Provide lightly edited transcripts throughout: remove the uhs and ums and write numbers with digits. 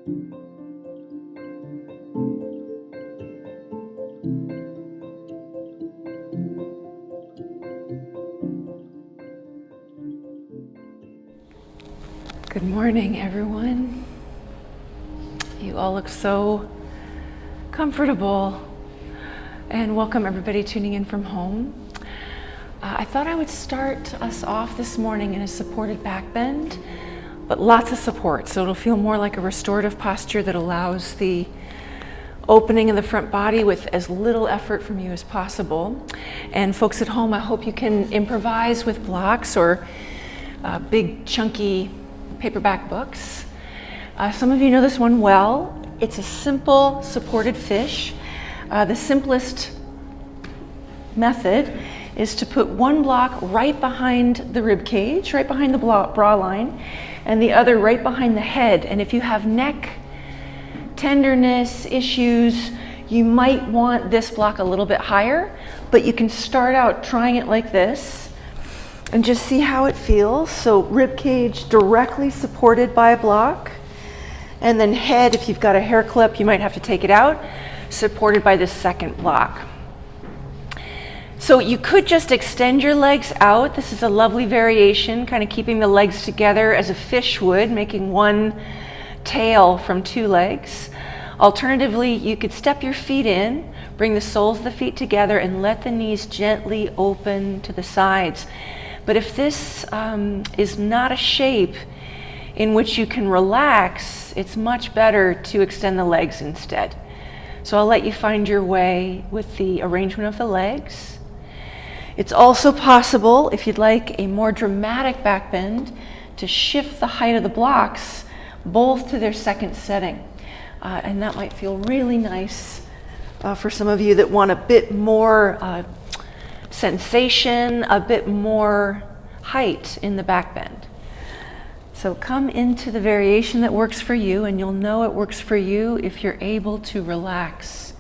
Good morning, everyone. You all look so comfortable, and welcome everybody tuning in from home. I thought I would start us off this morning in a supported back bend, but lots of support, so it'll feel more like a restorative posture that allows the opening of the front body with as little effort from you as possible. And folks at home, I hope you can improvise with blocks or big chunky paperback books. Some of you know this one well. It's a simple supported fish. The simplest method is to put one block right behind the rib cage, right behind the bra line, and the other right behind the head. And if you have neck tenderness issues, you might want this block a little bit higher, but you can start out trying it like this and just see how it feels. So rib cage directly supported by a block, and then head, if you've got a hair clip, you might have to take it out, supported by this second block. So you could just extend your legs out. This is a lovely variation, kind of keeping the legs together as a fish would, making one tail from two legs. Alternatively, you could step your feet in, bring the soles of the feet together, and let the knees gently open to the sides. But if this is not a shape in which you can relax, it's much better to extend the legs instead. So I'll let you find your way with the arrangement of the legs. It's also possible, if you'd like a more dramatic back bend, to shift the height of the blocks both to their second setting. And that might feel really nice for some of you that want a bit more sensation, a bit more height in the back bend. So come into the variation that works for you, and you'll know it works for you if you're able to relax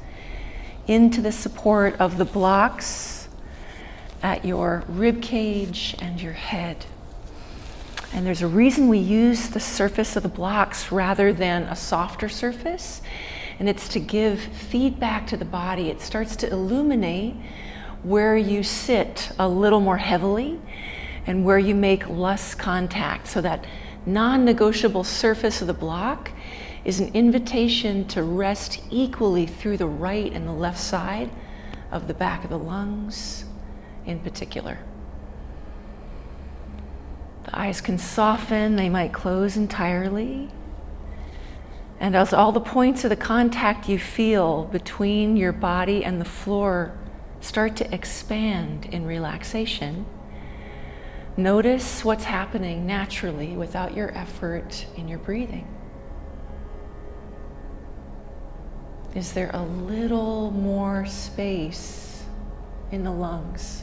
into the support of the blocks at your rib cage and your head. And there's a reason we use the surface of the blocks rather than a softer surface, and it's to give feedback to the body. It starts to illuminate where you sit a little more heavily and where you make less contact. So that non-negotiable surface of the block is an invitation to rest equally through the right and the left side of the back of the lungs in particular. The eyes can soften, they might close entirely. And as all the points of the contact you feel between your body and the floor start to expand in relaxation, notice what's happening naturally without your effort in your breathing. Is there a little more space in the lungs?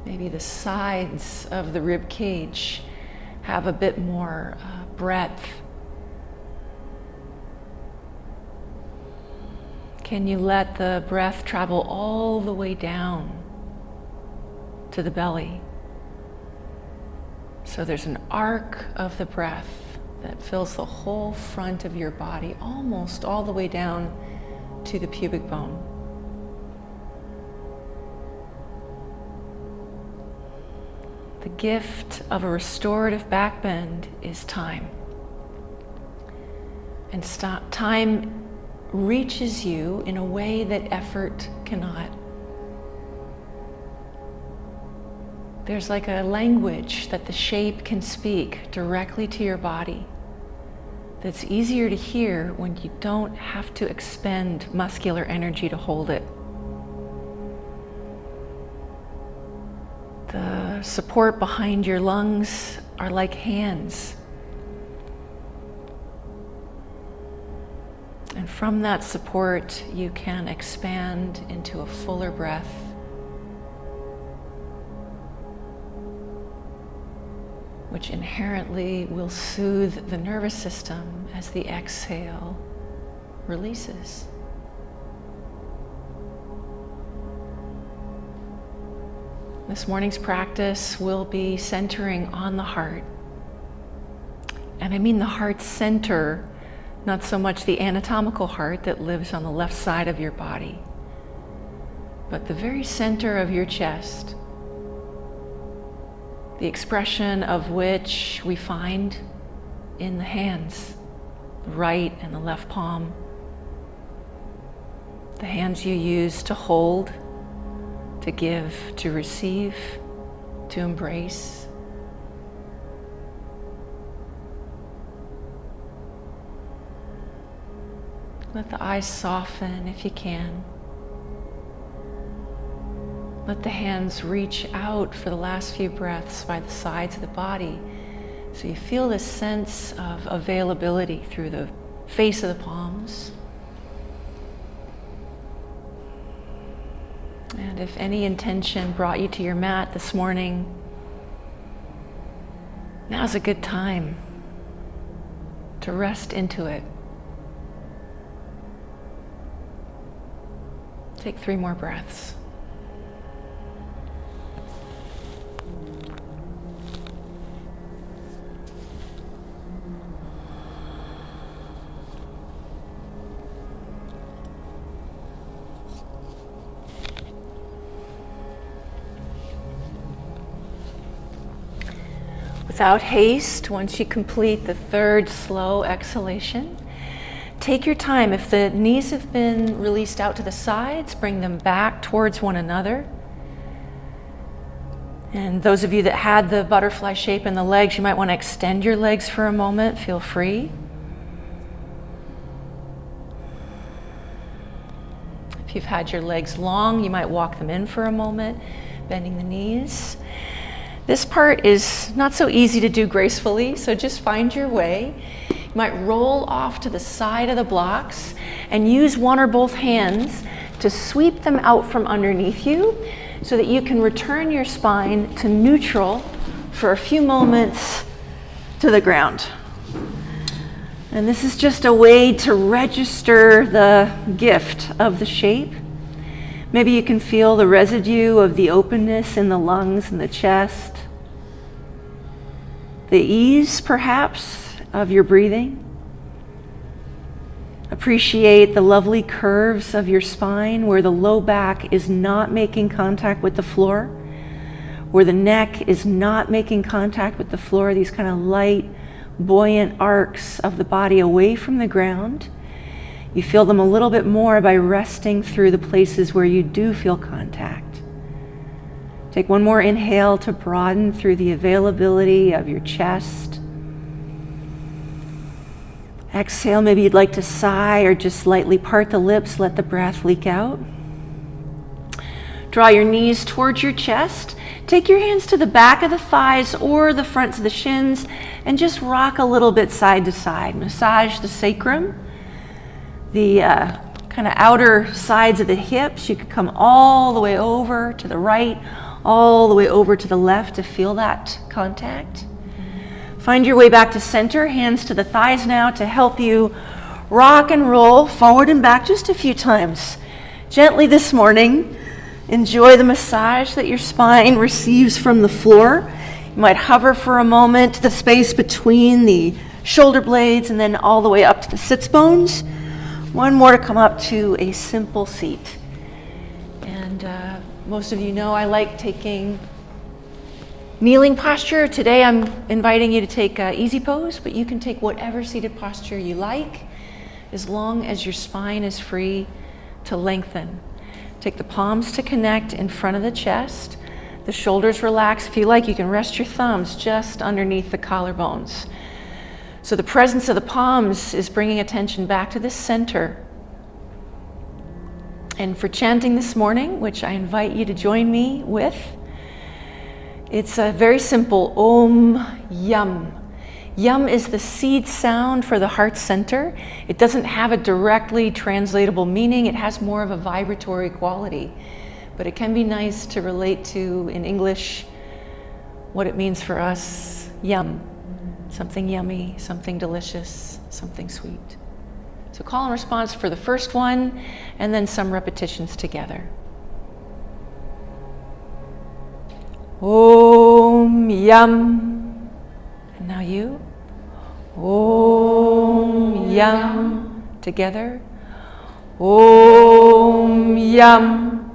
Maybe the sides of the rib cage have a bit more breadth. Can you let the breath travel all the way down to the belly? So there's an arc of the breath that fills the whole front of your body, almost all the way down to the pubic bone. The gift of a restorative back bend is time. And time reaches you in a way that effort cannot. There's like a language that the shape can speak directly to your body that's easier to hear when you don't have to expend muscular energy to hold it. The support behind your lungs are like hands. And from that support, you can expand into a fuller breath. Which inherently will soothe the nervous system as the exhale releases. This morning's practice will be centering on the heart. And I mean the heart center, not so much the anatomical heart that lives on the left side of your body, but the very center of your chest, the expression of which we find in the hands, the right and the left palm, the hands you use to hold, to give, to receive, to embrace. Let the eyes soften if you can. Let the hands reach out for the last few breaths by the sides of the body, so you feel this sense of availability through the face of the palms. And if any intention brought you to your mat this morning, now's a good time to rest into it. Take 3 more breaths. Without haste, once you complete the 3rd slow exhalation, take your time. If the knees have been released out to the sides, bring them back towards one another. And those of you that had the butterfly shape in the legs, you might want to extend your legs for a moment. Feel free. If you've had your legs long, you might walk them in for a moment, bending the knees. This part is not so easy to do gracefully, so just find your way. You might roll off to the side of the blocks and use one or both hands to sweep them out from underneath you so that you can return your spine to neutral for a few moments to the ground. And this is just a way to register the gift of the shape. Maybe you can feel the residue of the openness in the lungs and the chest, the ease, perhaps, of your breathing. Appreciate the lovely curves of your spine where the low back is not making contact with the floor, where the neck is not making contact with the floor, these kind of light, buoyant arcs of the body away from the ground. You feel them a little bit more by resting through the places where you do feel contact. Take one more inhale to broaden through the availability of your chest. Exhale, maybe you'd like to sigh or just lightly part the lips, let the breath leak out. Draw your knees towards your chest. Take your hands to the back of the thighs or the fronts of the shins and just rock a little bit side to side. Massage the sacrum, the kind of outer sides of the hips. You could come all the way over to the right, all the way over to the left to feel that contact. Find your way back to center, hands to the thighs now to help you rock and roll forward and back just a few times. Gently this morning, enjoy the massage that your spine receives from the floor. You might hover for a moment, the space between the shoulder blades and then all the way up to the sits bones. One more to come up to a simple seat. And most of you know I like taking kneeling posture. Today I'm inviting you to take easy pose, but you can take whatever seated posture you like as long as your spine is free to lengthen. Take the palms to connect in front of the chest. The shoulders relax. If you like, you can rest your thumbs just underneath the collarbones. So the presence of the palms is bringing attention back to the center. And for chanting this morning, which I invite you to join me with, it's a very simple Om Yum. Yum is the seed sound for the heart center. It doesn't have a directly translatable meaning. It has more of a vibratory quality. But it can be nice to relate to, in English, what it means for us. Yum. Something yummy, something delicious, something sweet. So call and response for the first one, and then some repetitions together. Om Yum. And now you. Om Yam. Together. Om Yam.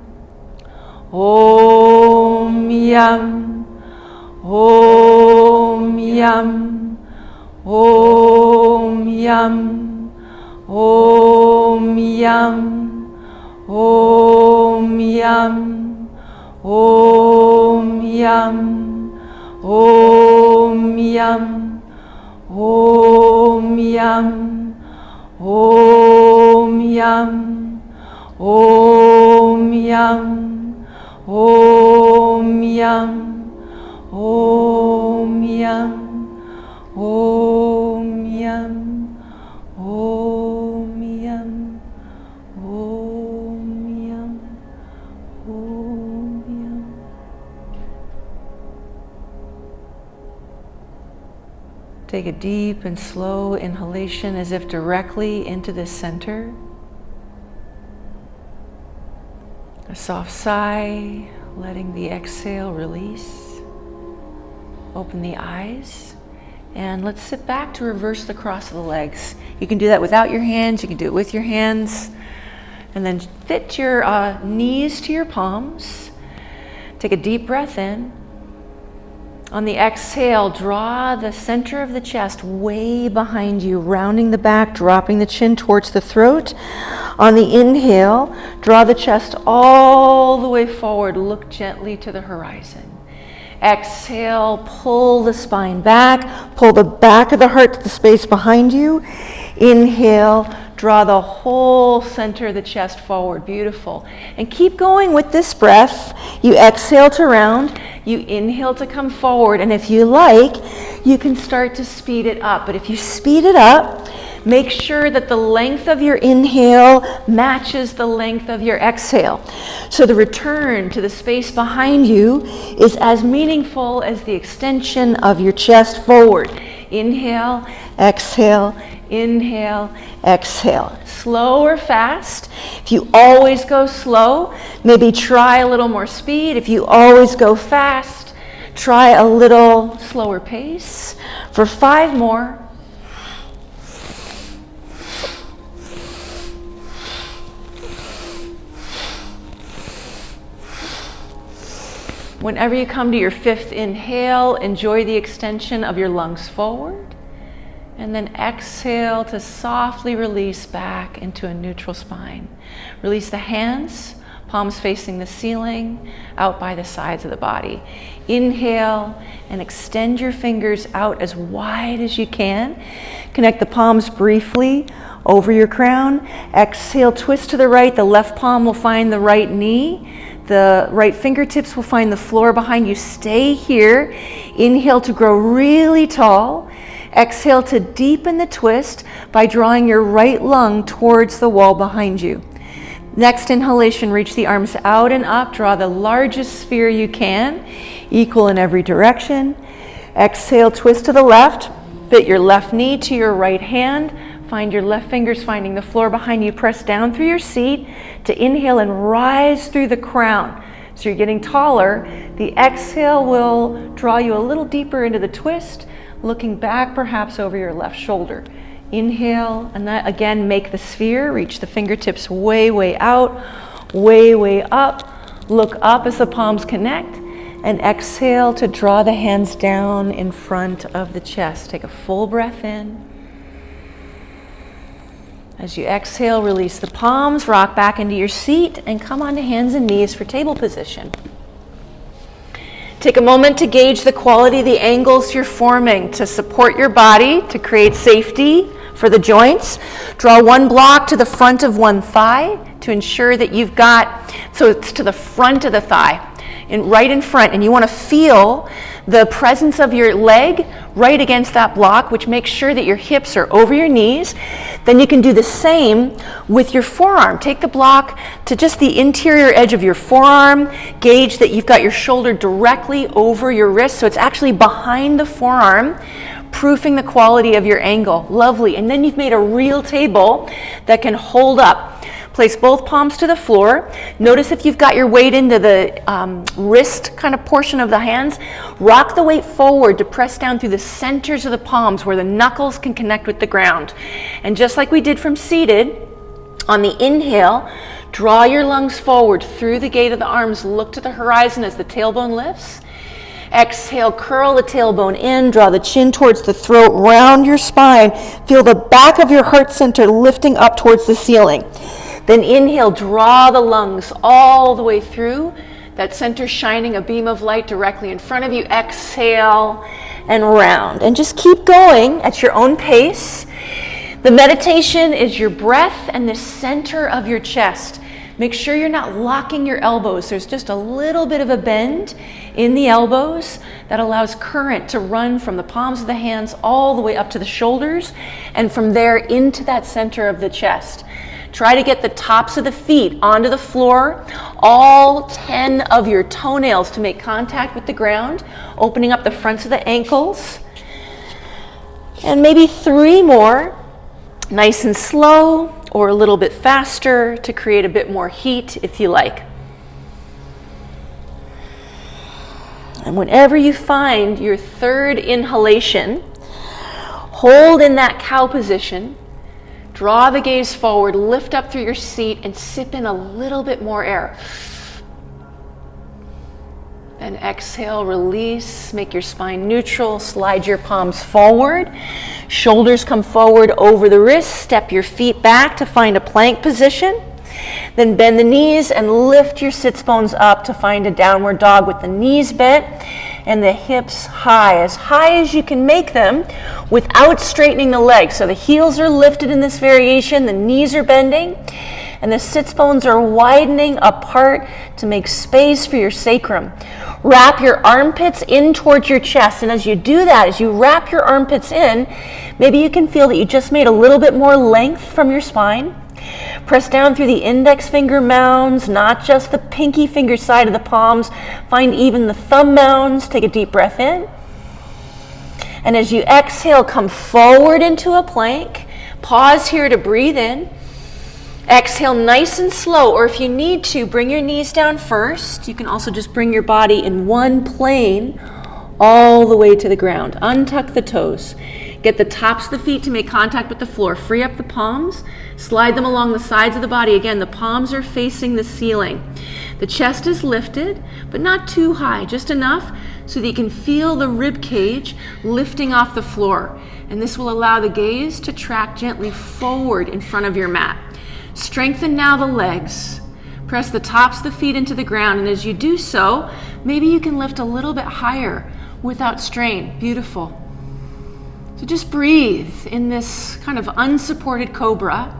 Om Yam. Om Yam. Om Yam. Om Yam. Om Yam. Om Yam. Om Yam. Om Yam. Om Yam. Om Yam. Om Yam. Om Yam. Om Yam. Om Yam. Om Yam. Om Yam. Take a deep and slow inhalation as if directly into the center. A soft sigh, letting the exhale release. Open the eyes. And let's sit back to reverse the cross of the legs. You can do that without your hands, you can do it with your hands. And then fit your knees to your palms. Take a deep breath in. On the exhale, draw the center of the chest way behind you, rounding the back, dropping the chin towards the throat. On the inhale, draw the chest all the way forward, look gently to the horizon. Exhale, pull the spine back, pull the back of the heart to the space behind you. Inhale, draw the whole center of the chest forward, beautiful. And keep going with this breath. You exhale to round, you inhale to come forward, and if you like, you can start to speed it up. But if you speed it up, make sure that the length of your inhale matches the length of your exhale. So the return to the space behind you is as meaningful as the extension of your chest forward. Inhale, exhale, inhale, exhale. Slow or fast. If you always go slow, maybe try a little more speed. If you always go fast, try a little slower pace. For 5 more. Whenever you come to your 5th inhale, enjoy the extension of your lungs forward. And then exhale to softly release back into a neutral spine. Release the hands, palms facing the ceiling, out by the sides of the body. Inhale and extend your fingers out as wide as you can. Connect the palms briefly over your crown. Exhale, twist to the right. The left palm will find the right knee. The right fingertips will find the floor behind you. Stay here. Inhale to grow really tall. Exhale to deepen the twist by drawing your right lung towards the wall behind you. Next inhalation, reach the arms out and up. Draw the largest sphere you can, equal in every direction. Exhale, twist to the left. Fit your left knee to your right hand. Find your left fingers finding the floor behind you. Press down through your seat to inhale and rise through the crown. So you're getting taller. The exhale will draw you a little deeper into the twist, looking back perhaps over your left shoulder. Inhale, and that again, make the sphere. Reach the fingertips way, way out, way, way up. Look up as the palms connect. And exhale to draw the hands down in front of the chest. Take a full breath in. As you exhale, release the palms, rock back into your seat, and come onto hands and knees for table position. Take a moment to gauge the quality of the angles you're forming to support your body, to create safety for the joints. Draw one block to the front of one thigh to ensure that you've got, so it's to the front of the thigh, right in front, and you want to feel the presence of your leg right against that block, which makes sure that your hips are over your knees. Then you can do the same with your forearm. Take the block to just the interior edge of your forearm. Gauge that you've got your shoulder directly over your wrist, so it's actually behind the forearm, proofing the quality of your angle. Lovely. And then you've made a real table that can hold up. Place both palms to the floor. Notice if you've got your weight into the wrist kind of portion of the hands. Rock the weight forward to press down through the centers of the palms where the knuckles can connect with the ground. And just like we did from seated, on the inhale, draw your lungs forward through the gate of the arms. Look to the horizon as the tailbone lifts. Exhale, curl the tailbone in, draw the chin towards the throat, round your spine. Feel the back of your heart center lifting up towards the ceiling. Then inhale, draw the lungs all the way through, that center shining a beam of light directly in front of you. Exhale and round. And just keep going at your own pace. The meditation is your breath and the center of your chest. Make sure you're not locking your elbows. There's just a little bit of a bend in the elbows that allows current to run from the palms of the hands all the way up to the shoulders and from there into that center of the chest. Try to get the tops of the feet onto the floor, all 10 of your toenails to make contact with the ground, opening up the fronts of the ankles. And maybe 3 more, nice and slow, or a little bit faster to create a bit more heat if you like. And whenever you find your third inhalation, hold in that cow position, draw the gaze forward, lift up through your seat, and sip in a little bit more air. Then exhale, release, make your spine neutral, slide your palms forward, shoulders come forward over the wrists, step your feet back to find a plank position. Then bend the knees and lift your sits bones up to find a downward dog with the knees bent and the hips high as you can make them without straightening the legs. So the heels are lifted in this variation, the knees are bending, and the sits bones are widening apart to make space for your sacrum. Wrap your armpits in towards your chest, and as you do that, as you wrap your armpits in, maybe you can feel that you just made a little bit more length from your spine. Press down through the index finger mounds, not just the pinky finger side of the palms. Find even the thumb mounds. Take a deep breath in. And as you exhale, come forward into a plank. Pause here to breathe in. Exhale nice and slow, or if you need to, bring your knees down first. You can also just bring your body in one plane all the way to the ground. Untuck the toes. Get the tops of the feet to make contact with the floor. Free up the palms. Slide them along the sides of the body. Again, the palms are facing the ceiling. The chest is lifted, but not too high, just enough so that you can feel the rib cage lifting off the floor. And this will allow the gaze to track gently forward in front of your mat. Strengthen now the legs. Press the tops of the feet into the ground, and as you do so, maybe you can lift a little bit higher without strain. Beautiful. So just breathe in this kind of unsupported cobra.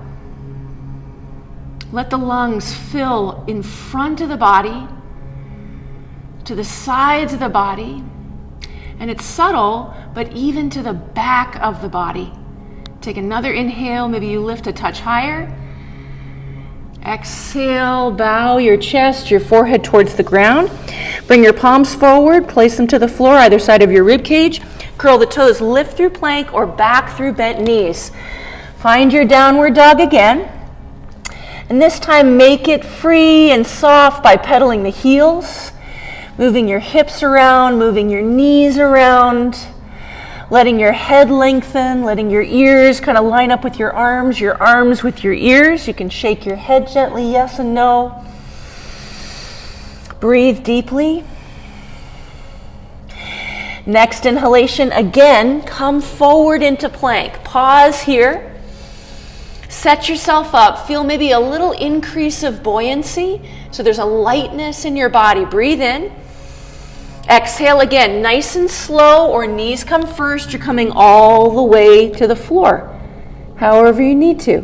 Let the lungs fill in front of the body, to the sides of the body, and it's subtle, but even to the back of the body. Take another inhale, maybe you lift a touch higher. Exhale, bow your chest, your forehead towards the ground. Bring your palms forward, place them to the floor, either side of your rib cage. Curl the toes, lift through plank or back through bent knees. Find your downward dog again. And this time make it free and soft by pedaling the heels, moving your hips around, moving your knees around, letting your head lengthen, letting your ears kind of line up with your arms with your ears. You can shake your head gently, yes and no. Breathe deeply. Next inhalation, again, come forward into plank. Pause here. Set yourself up. Feel maybe a little increase of buoyancy. So there's a lightness in your body. Breathe in. Exhale again, nice and slow, or knees come first. You're coming all the way to the floor, however you need to.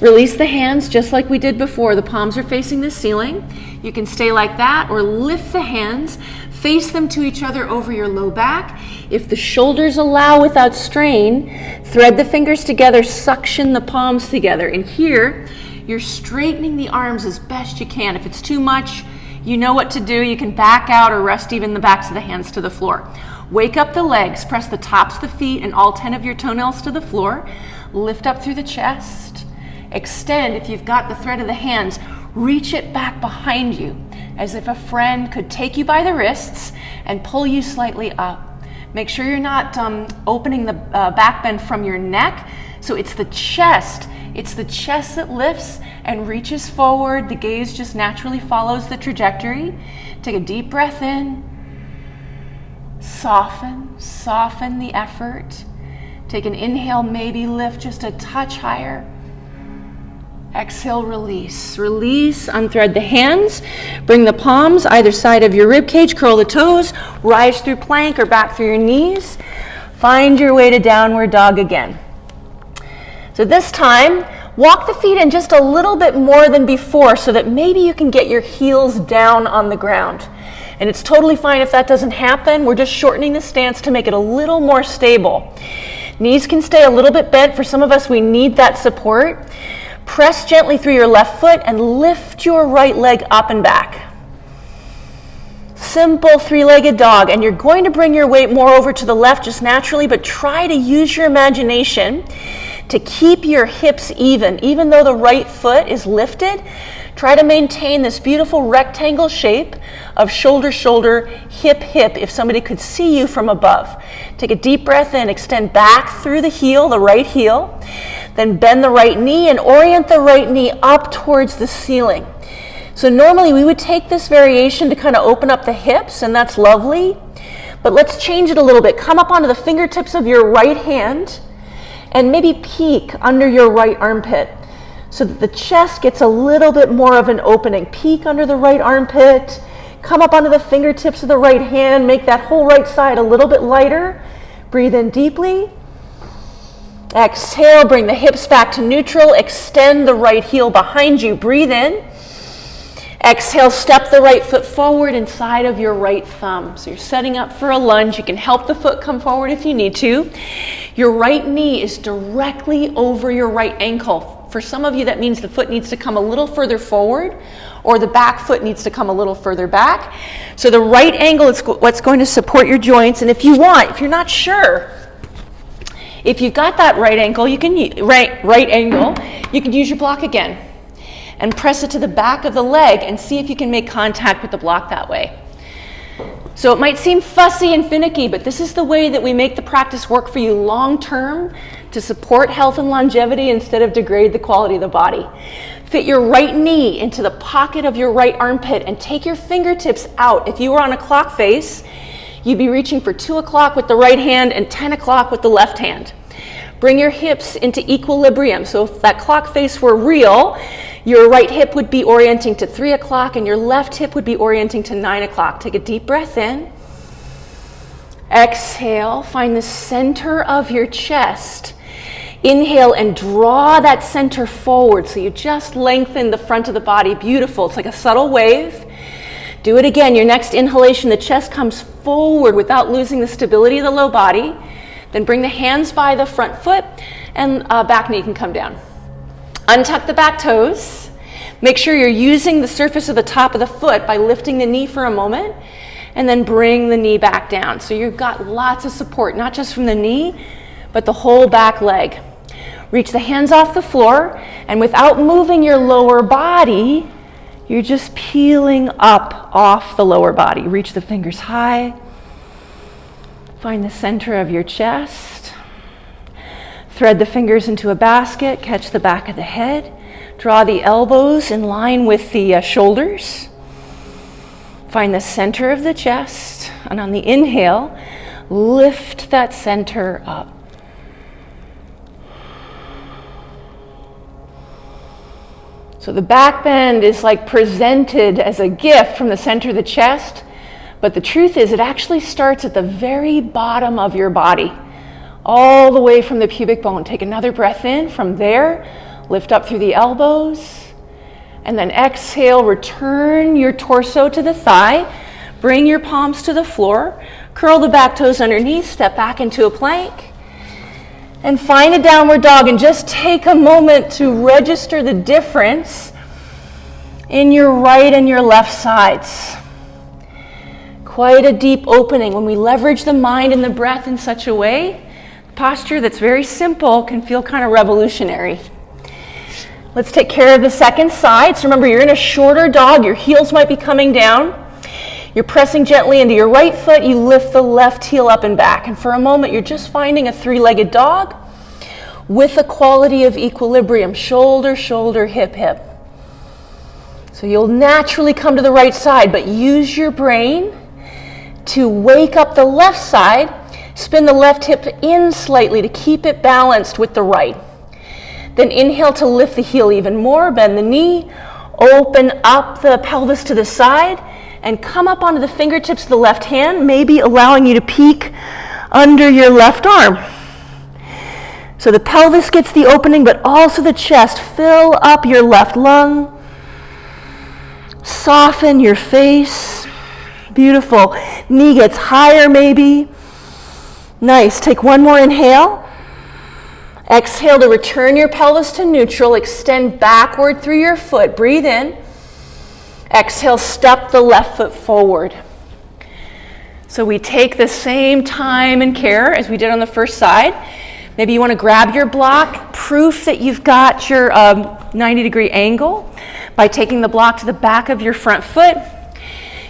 Release the hands just like we did before. The palms are facing the ceiling. You can stay like that or lift the hands, face them to each other over your low back. If the shoulders allow without strain, thread the fingers together, suction the palms together. And here, you're straightening the arms as best you can. If it's too much, you know what to do. You can back out or rest even the backs of the hands to the floor. Wake up the legs, press the tops of the feet and all 10 of your toenails to the floor. Lift up through the chest. Extend, if you've got the thread of the hands, reach it back behind you as if a friend could take you by the wrists and pull you slightly up. Make sure you're not opening the back bend from your neck. So it's the chest. It's the chest that lifts and reaches forward. The gaze just naturally follows the trajectory. Take a deep breath in. Soften the effort. Take an inhale, maybe lift just a touch higher. Exhale, release. Release, unthread the hands. Bring the palms either side of your rib cage, curl the toes, rise through plank or back through your knees. Find your way to downward dog again. So this time, walk the feet in just a little bit more than before so that maybe you can get your heels down on the ground. And it's totally fine if that doesn't happen. We're just shortening the stance to make it a little more stable. Knees can stay a little bit bent. For some of us, we need that support. Press gently through your left foot and lift your right leg up and back. Simple three-legged dog, and you're going to bring your weight more over to the left just naturally, but try to use your imagination to keep your hips even though the right foot is lifted. Try to maintain this beautiful rectangle shape of shoulder, shoulder, hip, hip, if somebody could see you from above. Take a deep breath in, extend back through the heel, the right heel, then bend the right knee and orient the right knee up towards the ceiling. So normally we would take this variation to kind of open up the hips, and that's lovely, but let's change it a little bit. Come up onto the fingertips of your right hand and maybe peek under your right armpit, so that the chest gets a little bit more of an opening. Peek under the right armpit, come up onto the fingertips of the right hand, make that whole right side a little bit lighter. Breathe in deeply. Exhale, bring the hips back to neutral, extend the right heel behind you. Breathe in. Exhale, step the right foot forward inside of your right thumb. So you're setting up for a lunge. You can help the foot come forward if you need to. Your right knee is directly over your right ankle. For some of you, that means the foot needs to come a little further forward, or the back foot needs to come a little further back. So the right angle is what's going to support your joints. And if you want, if you're not sure, if you've got that right ankle, you can you can use your block again and press it to the back of the leg and see if you can make contact with the block that way. So it might seem fussy and finicky, but this is the way that we make the practice work for you long term to support health and longevity instead of degrade the quality of the body. Fit your right knee into the pocket of your right armpit and take your fingertips out. If you were on a clock face, you'd be reaching for 2 o'clock with the right hand and 10 o'clock with the left hand. Bring your hips into equilibrium. So if that clock face were real, your right hip would be orienting to 3 o'clock and your left hip would be orienting to 9 o'clock. Take a deep breath in. Exhale, find the center of your chest. Inhale and draw that center forward. So you just lengthen the front of the body. Beautiful. It's like a subtle wave. Do it again. Your next inhalation, the chest comes forward without losing the stability of the low body. Then bring the hands by the front foot and back knee can come down. Untuck the back toes. Make sure you're using the surface of the top of the foot by lifting the knee for a moment and then bring the knee back down. So you've got lots of support, not just from the knee, but the whole back leg. Reach the hands off the floor, and without moving your lower body, you're just peeling up off the lower body. Reach the fingers high. Find the center of your chest. Thread the fingers into a basket. Catch the back of the head. Draw the elbows in line with the shoulders. Find the center of the chest. And on the inhale, lift that center up. So the back bend is like presented as a gift from the center of the chest, but the truth is it actually starts at the very bottom of your body, all the way from the pubic bone. Take another breath in. From there, lift up through the elbows, and then exhale, return your torso to the thigh, bring your palms to the floor, curl the back toes underneath, step back into a plank, and find a downward dog, and just take a moment to register the difference in your right and your left sides. Quite a deep opening. When we leverage the mind and the breath in such a way, posture that's very simple can feel kind of revolutionary. Let's take care of the second side. So remember, you're in a shorter dog. Your heels might be coming down. You're pressing gently into your right foot. You lift the left heel up and back. And for a moment, you're just finding a three-legged dog with a quality of equilibrium. Shoulder, shoulder, hip, hip. So you'll naturally come to the right side, but use your brain to wake up the left side. Spin the left hip in slightly to keep it balanced with the right. Then inhale to lift the heel even more. Bend the knee. Open up the pelvis to the side. And come up onto the fingertips of the left hand, maybe allowing you to peek under your left arm. So the pelvis gets the opening, but also the chest. Fill up your left lung. Soften your face. Beautiful. Knee gets higher maybe. Nice. Take one more inhale. Exhale to return your pelvis to neutral. Extend backward through your foot. Breathe in. Exhale, step the left foot forward. So we take the same time and care as we did on the first side. Maybe you want to grab your block, proof that you've got your 90-degree angle by taking the block to the back of your front foot.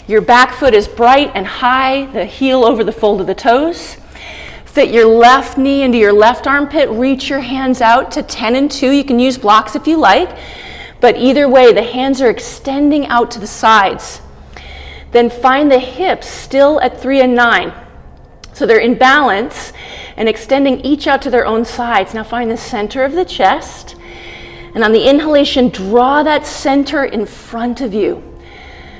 Your back foot is bright and high, the heel over the fold of the toes. Fit your left knee into your left armpit. Reach your hands out to 10 and 2. You can use blocks if you like. But either way, the hands are extending out to the sides. Then find the hips still at 3 and 9. So they're in balance and extending each out to their own sides. Now find the center of the chest. And on the inhalation, draw that center in front of you.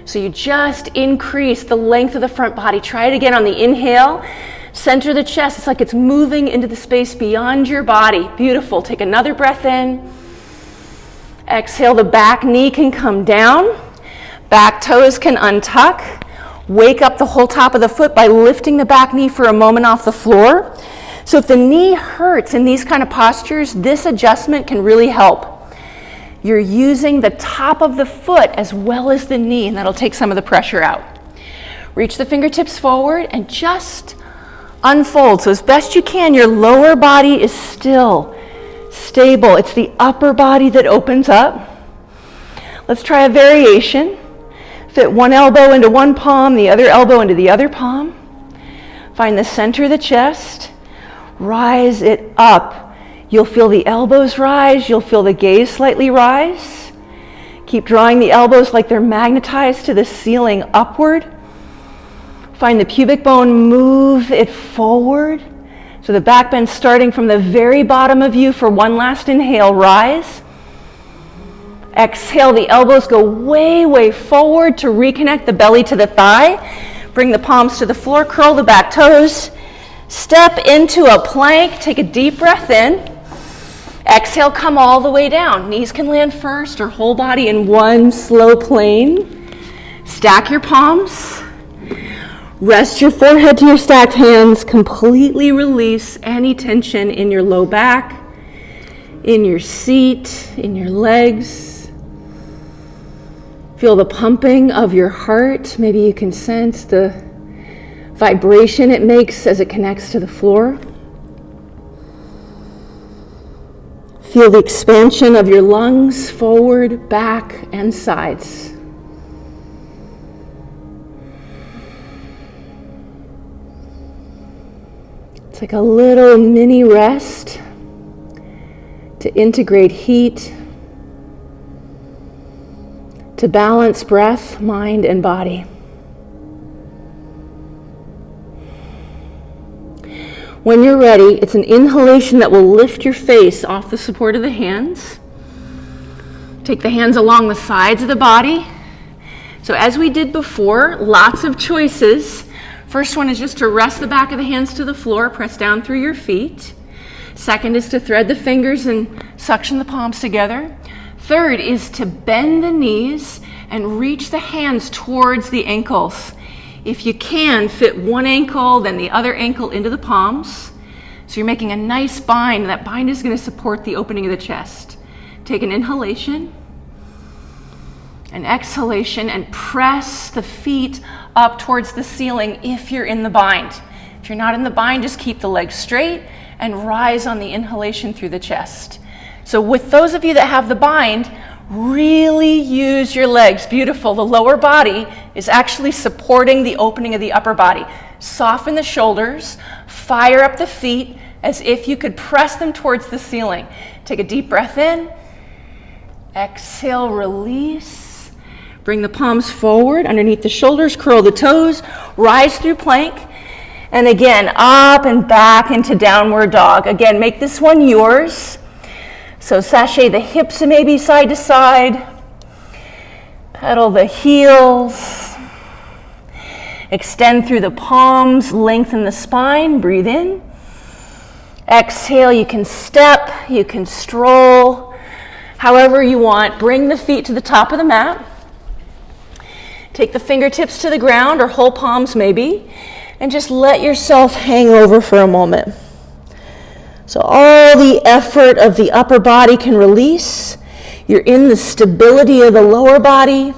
So you just increase the length of the front body. Try it again on the inhale. Center the chest. It's like it's moving into the space beyond your body. Beautiful. Take another breath in. Exhale, the back knee can come down. Back toes can untuck. Wake up the whole top of the foot by lifting the back knee for a moment off the floor. So if the knee hurts in these kind of postures, this adjustment can really help. You're using the top of the foot as well as the knee, and that'll take some of the pressure out. Reach the fingertips forward and just unfold. So as best you can, your lower body is still stable. It's the upper body that opens up. Let's try a variation. Fit one elbow into one palm, the other elbow into the other palm. Find the center of the chest. Rise it up. You'll feel the elbows rise. You'll feel the gaze slightly rise. Keep drawing the elbows like they're magnetized to the ceiling upward. Find the pubic bone, move it forward. So the back bend starting from the very bottom of you for one last inhale, rise. Exhale, the elbows go way, way forward to reconnect the belly to the thigh. Bring the palms to the floor, curl the back toes. Step into a plank, take a deep breath in. Exhale, come all the way down. Knees can land first or whole body in one slow plane. Stack your palms. Rest your forehead to your stacked hands. Completely release any tension in your low back, in your seat, in your legs. Feel the pumping of your heart. Maybe you can sense the vibration it makes as it connects to the floor. Feel the expansion of your lungs forward, back, and sides. It's like a little mini rest to integrate heat, to balance breath, mind, and body. When you're ready, it's an inhalation that will lift your face off the support of the hands. Take the hands along the sides of the body. So as we did before, lots of choices. First one is just to rest the back of the hands to the floor, press down through your feet. Second is to thread the fingers and suction the palms together. Third is to bend the knees and reach the hands towards the ankles. If you can, fit one ankle, then the other ankle into the palms. So you're making a nice bind. That bind is going to support the opening of the chest. Take an inhalation, an exhalation, and press the feet up towards the ceiling if you're in the bind. If you're not in the bind, just keep the legs straight and rise on the inhalation through the chest. So with those of you that have the bind, really use your legs. Beautiful. The lower body is actually supporting the opening of the upper body. Soften the shoulders, fire up the feet as if you could press them towards the ceiling. Take a deep breath in. Exhale, release. Bring the palms forward underneath the shoulders, curl the toes, rise through plank. And again, up and back into downward dog. Again, make this one yours. So sashay the hips maybe side to side. Pedal the heels. Extend through the palms, lengthen the spine, breathe in. Exhale, you can step, you can stroll, however you want. Bring the feet to the top of the mat. Take the fingertips to the ground, or whole palms maybe, and just let yourself hang over for a moment. So all the effort of the upper body can release. You're in the stability of the lower body.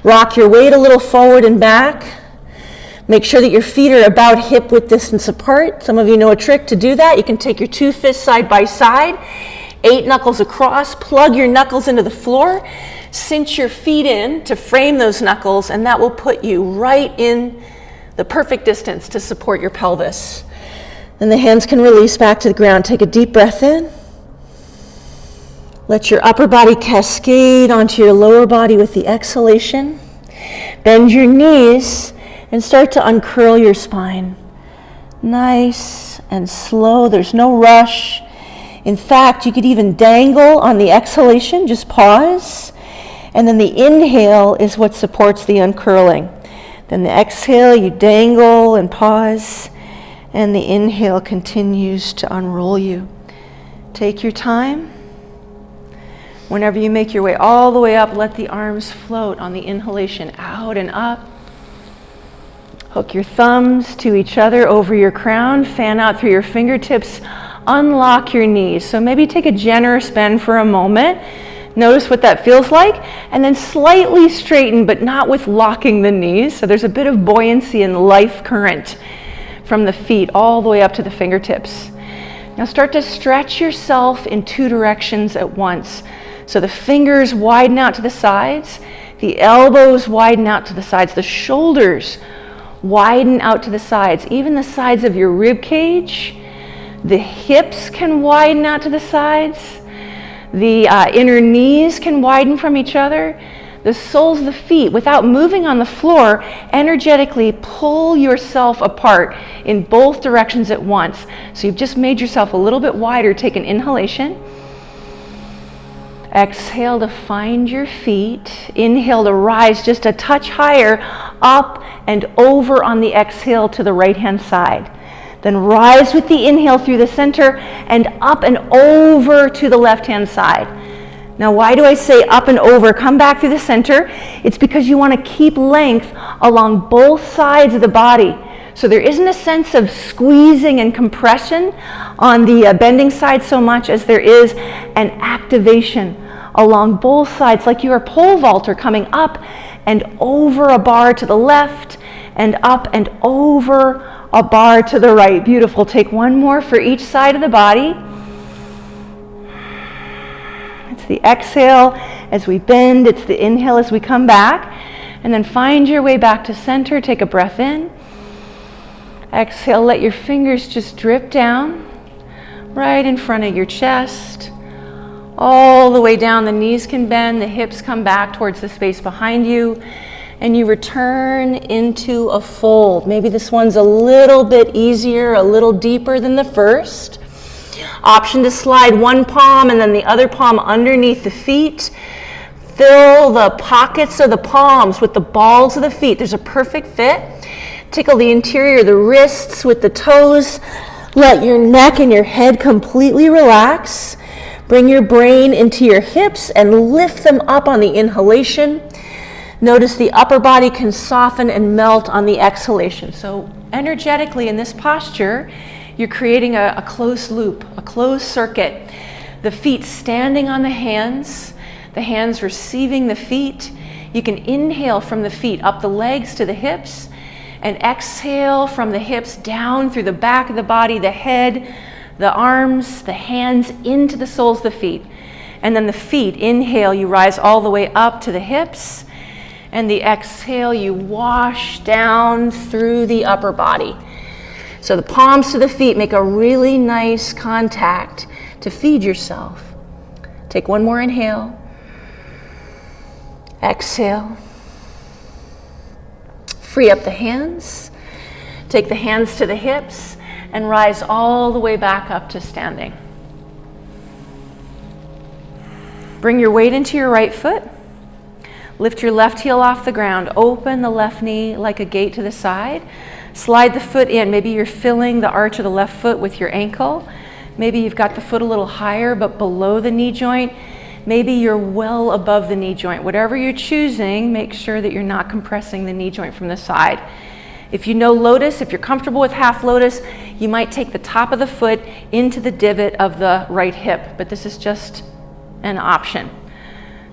Rock your weight a little forward and back. Make sure that your feet are about hip width distance apart. Some of you know a trick to do that. You can take your two fists side by side, 8 knuckles across, plug your knuckles into the floor, cinch your feet in to frame those knuckles, and that will put you right in the perfect distance to support your pelvis. Then the hands can release back to the ground. Take a deep breath in. Let your upper body cascade onto your lower body with the exhalation. Bend your knees and start to uncurl your spine. Nice and slow. There's no rush. In fact, you could even dangle on the exhalation. Just pause. And then the inhale is what supports the uncurling. Then the exhale, you dangle and pause. And the inhale continues to unroll you. Take your time. Whenever you make your way all the way up, let the arms float on the inhalation, out and up. Hook your thumbs to each other over your crown, fan out through your fingertips, unlock your knees. So maybe take a generous bend for a moment. Notice what that feels like, and then slightly straighten, but not with locking the knees. So there's a bit of buoyancy and life current from the feet all the way up to the fingertips. Now start to stretch yourself in 2 directions at once. So the fingers widen out to the sides, the elbows widen out to the sides, the shoulders widen out to the sides, even the sides of your rib cage. The hips can widen out to the sides. The inner knees can widen from each other. The soles of the feet, without moving on the floor, energetically pull yourself apart in both directions at once. So you've just made yourself a little bit wider. Take an inhalation. Exhale to find your feet. Inhale to rise just a touch higher, up and over on the exhale to the right-hand side. Then rise with the inhale through the center and up and over to the left-hand side. Now, why do I say up and over? Come back through the center. It's because you want to keep length along both sides of the body. So there isn't a sense of squeezing and compression on the bending side so much as there is an activation along both sides, like you are pole vaulter coming up and over a bar to the left and up and over a bar to the right. Beautiful. Take one more for each side of the body. It's the exhale as we bend. It's the inhale as we come back. And then find your way back to center. Take a breath in. Exhale, let your fingers just drip down right in front of your chest. All the way down, the knees can bend, the hips come back towards the space behind you, and you return into a fold. Maybe this one's a little bit easier, a little deeper than the first. Option to slide one palm and then the other palm underneath the feet. Fill the pockets of the palms with the balls of the feet. There's a perfect fit. Tickle the interior of the wrists with the toes. Let your neck and your head completely relax. Bring your brain into your hips and lift them up on the inhalation. Notice the upper body can soften and melt on the exhalation. So energetically in this posture, you're creating a closed loop, a closed circuit. The feet standing on the hands receiving the feet. You can inhale from the feet up the legs to the hips and exhale from the hips down through the back of the body, the head, the arms, the hands into the soles of the feet. And then the feet, inhale, you rise all the way up to the hips. And the exhale, you wash down through the upper body. So the palms to the feet make a really nice contact to feed yourself. Take one more inhale. Exhale. Free up the hands. Take the hands to the hips and rise all the way back up to standing. Bring your weight into your right foot. Lift your left heel off the ground. Open the left knee like a gate to the side. Slide the foot in. Maybe you're filling the arch of the left foot with your ankle. Maybe you've got the foot a little higher but below the knee joint. Maybe you're well above the knee joint. Whatever you're choosing, make sure that you're not compressing the knee joint from the side. If you know lotus, if you're comfortable with half lotus, you might take the top of the foot into the divot of the right hip, but this is just an option.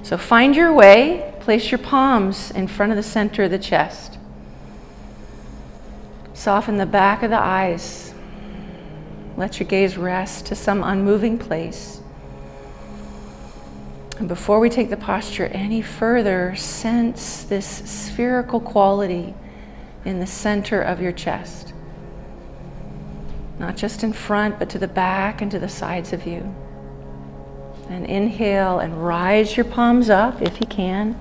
So find your way, place your palms in front of the center of the chest. Soften the back of the eyes. Let your gaze rest to some unmoving place. And before we take the posture any further, sense this spherical quality in the center of your chest. Not just in front, but to the back and to the sides of you. And inhale and rise your palms up if you can.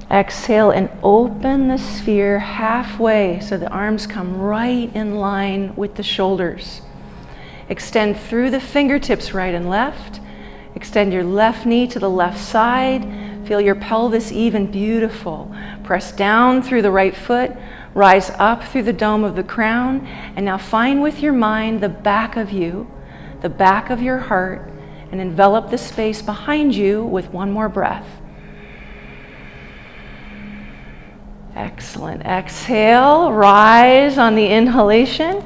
Exhale and open the sphere halfway so the arms come right in line with the shoulders. Extend through the fingertips right and left. Extend your left knee to the left side. Feel your pelvis even, beautiful. Press down through the right foot. Rise up through the dome of the crown. And now find with your mind the back of you, the back of your heart, and envelop the space behind you with one more breath. Excellent. Exhale, rise on the inhalation.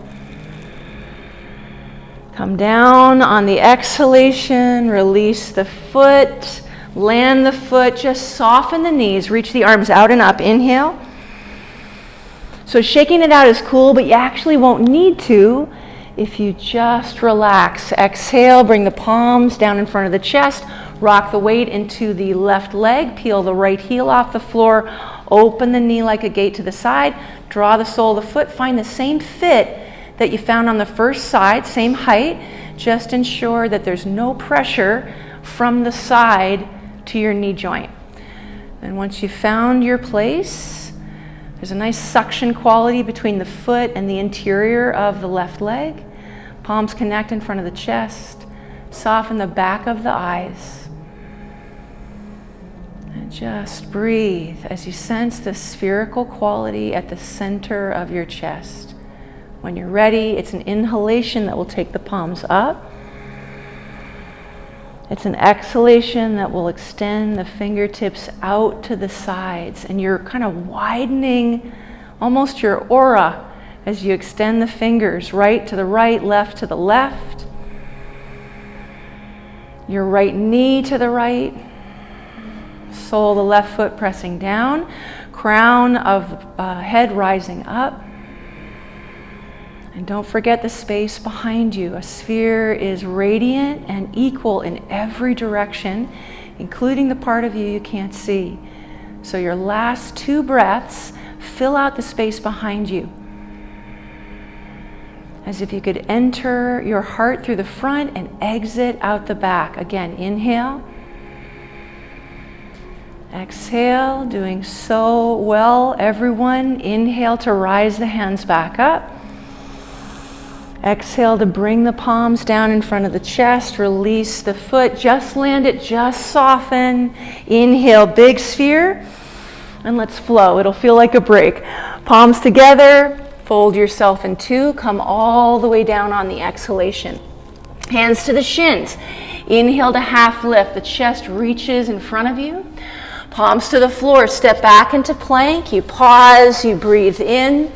Come down on the exhalation, release the foot, land the foot, just soften the knees, reach the arms out and up. Inhale. So shaking it out is cool, but you actually won't need to if you just relax. Exhale, bring the palms down in front of the chest, rock the weight into the left leg, peel the right heel off the floor, open the knee like a gate to the side, draw the sole of the foot, find the same fit that you found on the first side, same height. Just ensure that there's no pressure from the side to your knee joint. And once you've found your place, there's a nice suction quality between the foot and the interior of the left leg. Palms connect in front of the chest. Soften the back of the eyes. And just breathe as you sense the spherical quality at the center of your chest. When you're ready, it's an inhalation that will take the palms up. It's an exhalation that will extend the fingertips out to the sides. And you're kind of widening almost your aura as you extend the fingers right to the right, left to the left. Your right knee to the right. Sole of the left foot pressing down. Crown of the head rising up. And don't forget the space behind you. A sphere is radiant and equal in every direction, including the part of you you can't see. So your last 2 breaths, fill out the space behind you. As if you could enter your heart through the front and exit out the back. Again, inhale. Exhale, doing so well, everyone. Inhale to rise the hands back up. Exhale to bring the palms down in front of the chest. Release the foot. Just land it. Just soften. Inhale, big sphere. And let's flow. It'll feel like a break. Palms together. Fold yourself in 2. Come all the way down on the exhalation. Hands to the shins. Inhale to half lift. The chest reaches in front of you. Palms to the floor. Step back into plank. You pause. You breathe in.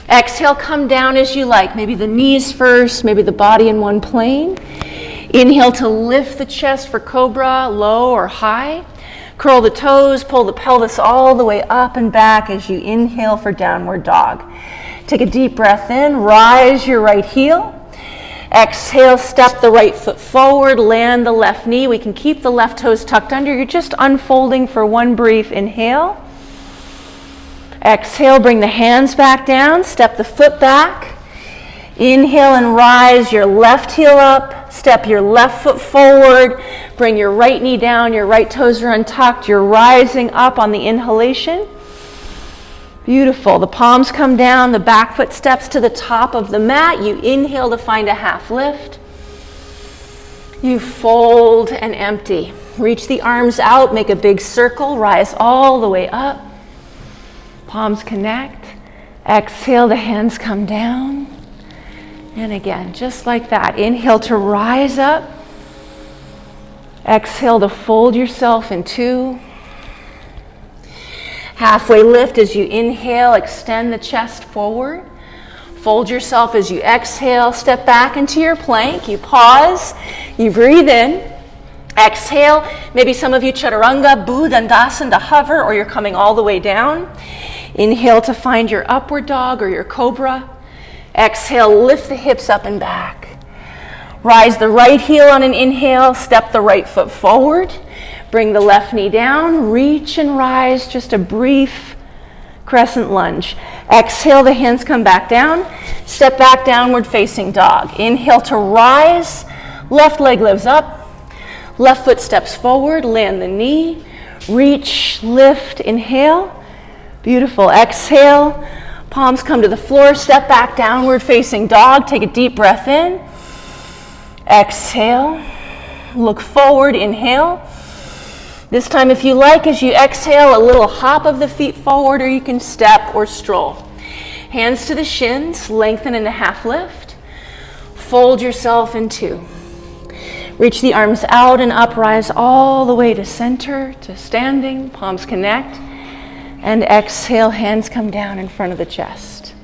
Exhale, come down as you like. Maybe the knees first, maybe the body in one plane. Inhale to lift the chest for cobra, low or high. Curl the toes, pull the pelvis all the way up and back as you inhale for downward dog. Take a deep breath in, rise your right heel. Exhale, step the right foot forward, land the left knee. We can keep the left toes tucked under. You're just unfolding for one brief inhale. Exhale, bring the hands back down, step the foot back. Inhale and rise your left heel up, step your left foot forward, bring your right knee down, your right toes are untucked, you're rising up on the inhalation. Beautiful, the palms come down, the back foot steps to the top of the mat, you inhale to find a half lift. You fold and empty. Reach the arms out, make a big circle, rise all the way up. Palms connect. Exhale, the hands come down. And again, just like that. Inhale to rise up. Exhale to fold yourself in two. Halfway lift as you inhale, extend the chest forward. Fold yourself as you exhale, step back into your plank. You pause, you breathe in. Exhale, maybe some of you chaturanga, Bhudandasana to hover, or you're coming all the way down. Inhale to find your upward dog or your cobra. Exhale, lift the hips up and back. Rise the right heel on an inhale, step the right foot forward. Bring the left knee down, reach and rise, just a brief crescent lunge. Exhale, the hands come back down. Step back, downward facing dog. Inhale to rise, left leg lifts up. Left foot steps forward, land the knee. Reach, lift, inhale. Beautiful. Exhale, palms come to the floor, step back, downward facing dog. Take a deep breath in. Exhale, look forward, inhale. This time, if you like, as you exhale, a little hop of the feet forward, or you can step or stroll. Hands to the shins, lengthen in a half lift. Fold yourself in two. Reach the arms out and up, rise all the way to center, to standing, palms connect. And exhale, hands come down in front of the chest.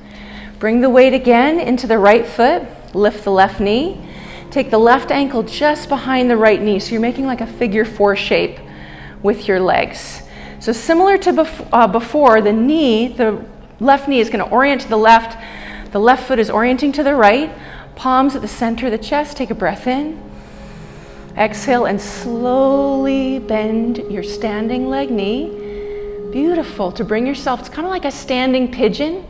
Bring the weight again into the right foot, lift the left knee. Take the left ankle just behind the right knee, so you're making like a figure four shape with your legs. So similar to before, the left knee is going to orient to the left foot is orienting to the right, palms at the center of the chest. Take a breath in. Exhale and slowly bend your standing leg knee. Beautiful. To bring yourself, it's kind of like a standing pigeon.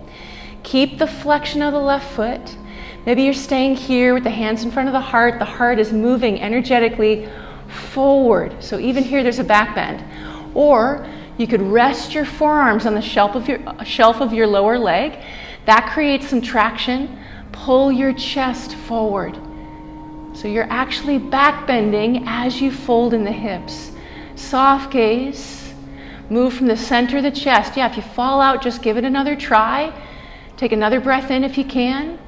Keep the flexion of the left foot. Maybe you're staying here with the hands in front of the heart. The heart is moving energetically forward. So even here there's a back bend. Or you could rest your forearms on the shelf of your lower leg. That creates some traction. Pull your chest forward. So you're actually back bending as you fold in the hips. Soft gaze. Move from the center of the chest. Yeah, if you fall out, just give it another try. Take another breath in if you can.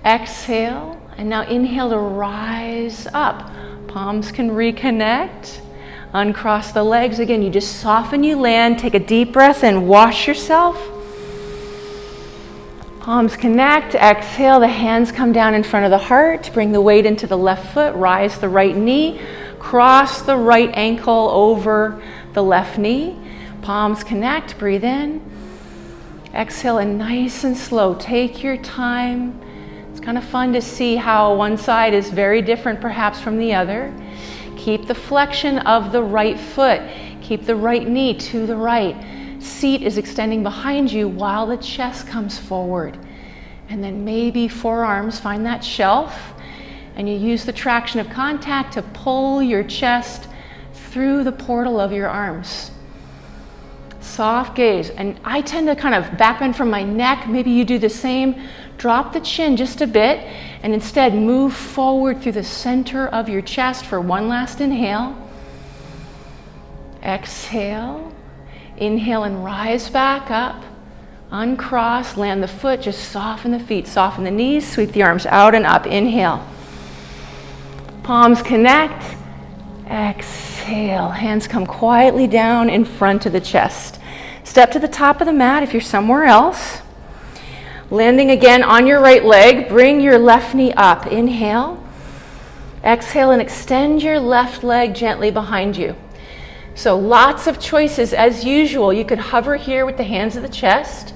Exhale. And now inhale to rise up. Palms can reconnect. Uncross the legs. Again, you just soften, you land. Take a deep breath in. Wash yourself. Palms connect. Exhale. The hands come down in front of the heart. Bring the weight into the left foot. Rise the right knee. Cross the right ankle over the left knee. Palms connect. Breathe in. Exhale, and nice and slow. Take your time. It's kind of fun to see how one side is very different perhaps from the other. Keep the flexion of the right foot. Keep the right knee to the right. Seat is extending behind you while the chest comes forward. And then maybe forearms, find that shelf, and you use the traction of contact to pull your chest through the portal of your arms. Soft gaze. And I tend to kind of back bend from my neck. Maybe you do the same. Drop the chin just a bit and instead move forward through the center of your chest for one last inhale. Exhale. Inhale and rise back up. Uncross, land the foot, just soften the feet, soften the knees, sweep the arms out and up. Inhale. Palms connect. Exhale. Hands come quietly down in front of the chest. Step to the top of the mat if you're somewhere else. Landing again on your right leg, bring your left knee up. Inhale. Exhale and extend your left leg gently behind you. So lots of choices as usual. You could hover here with the hands at the chest.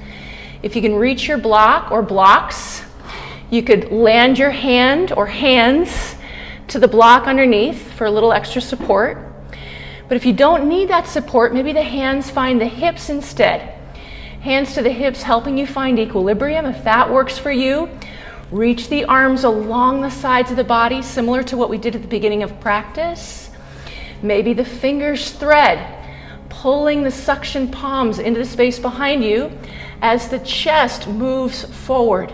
If you can reach your block or blocks, you could land your hand or hands to the block underneath for a little extra support. But if you don't need that support, maybe the hands find the hips instead. Hands to the hips helping you find equilibrium. If that works for you, reach the arms along the sides of the body, similar to what we did at the beginning of practice. Maybe the fingers thread, pulling the suction palms into the space behind you as the chest moves forward.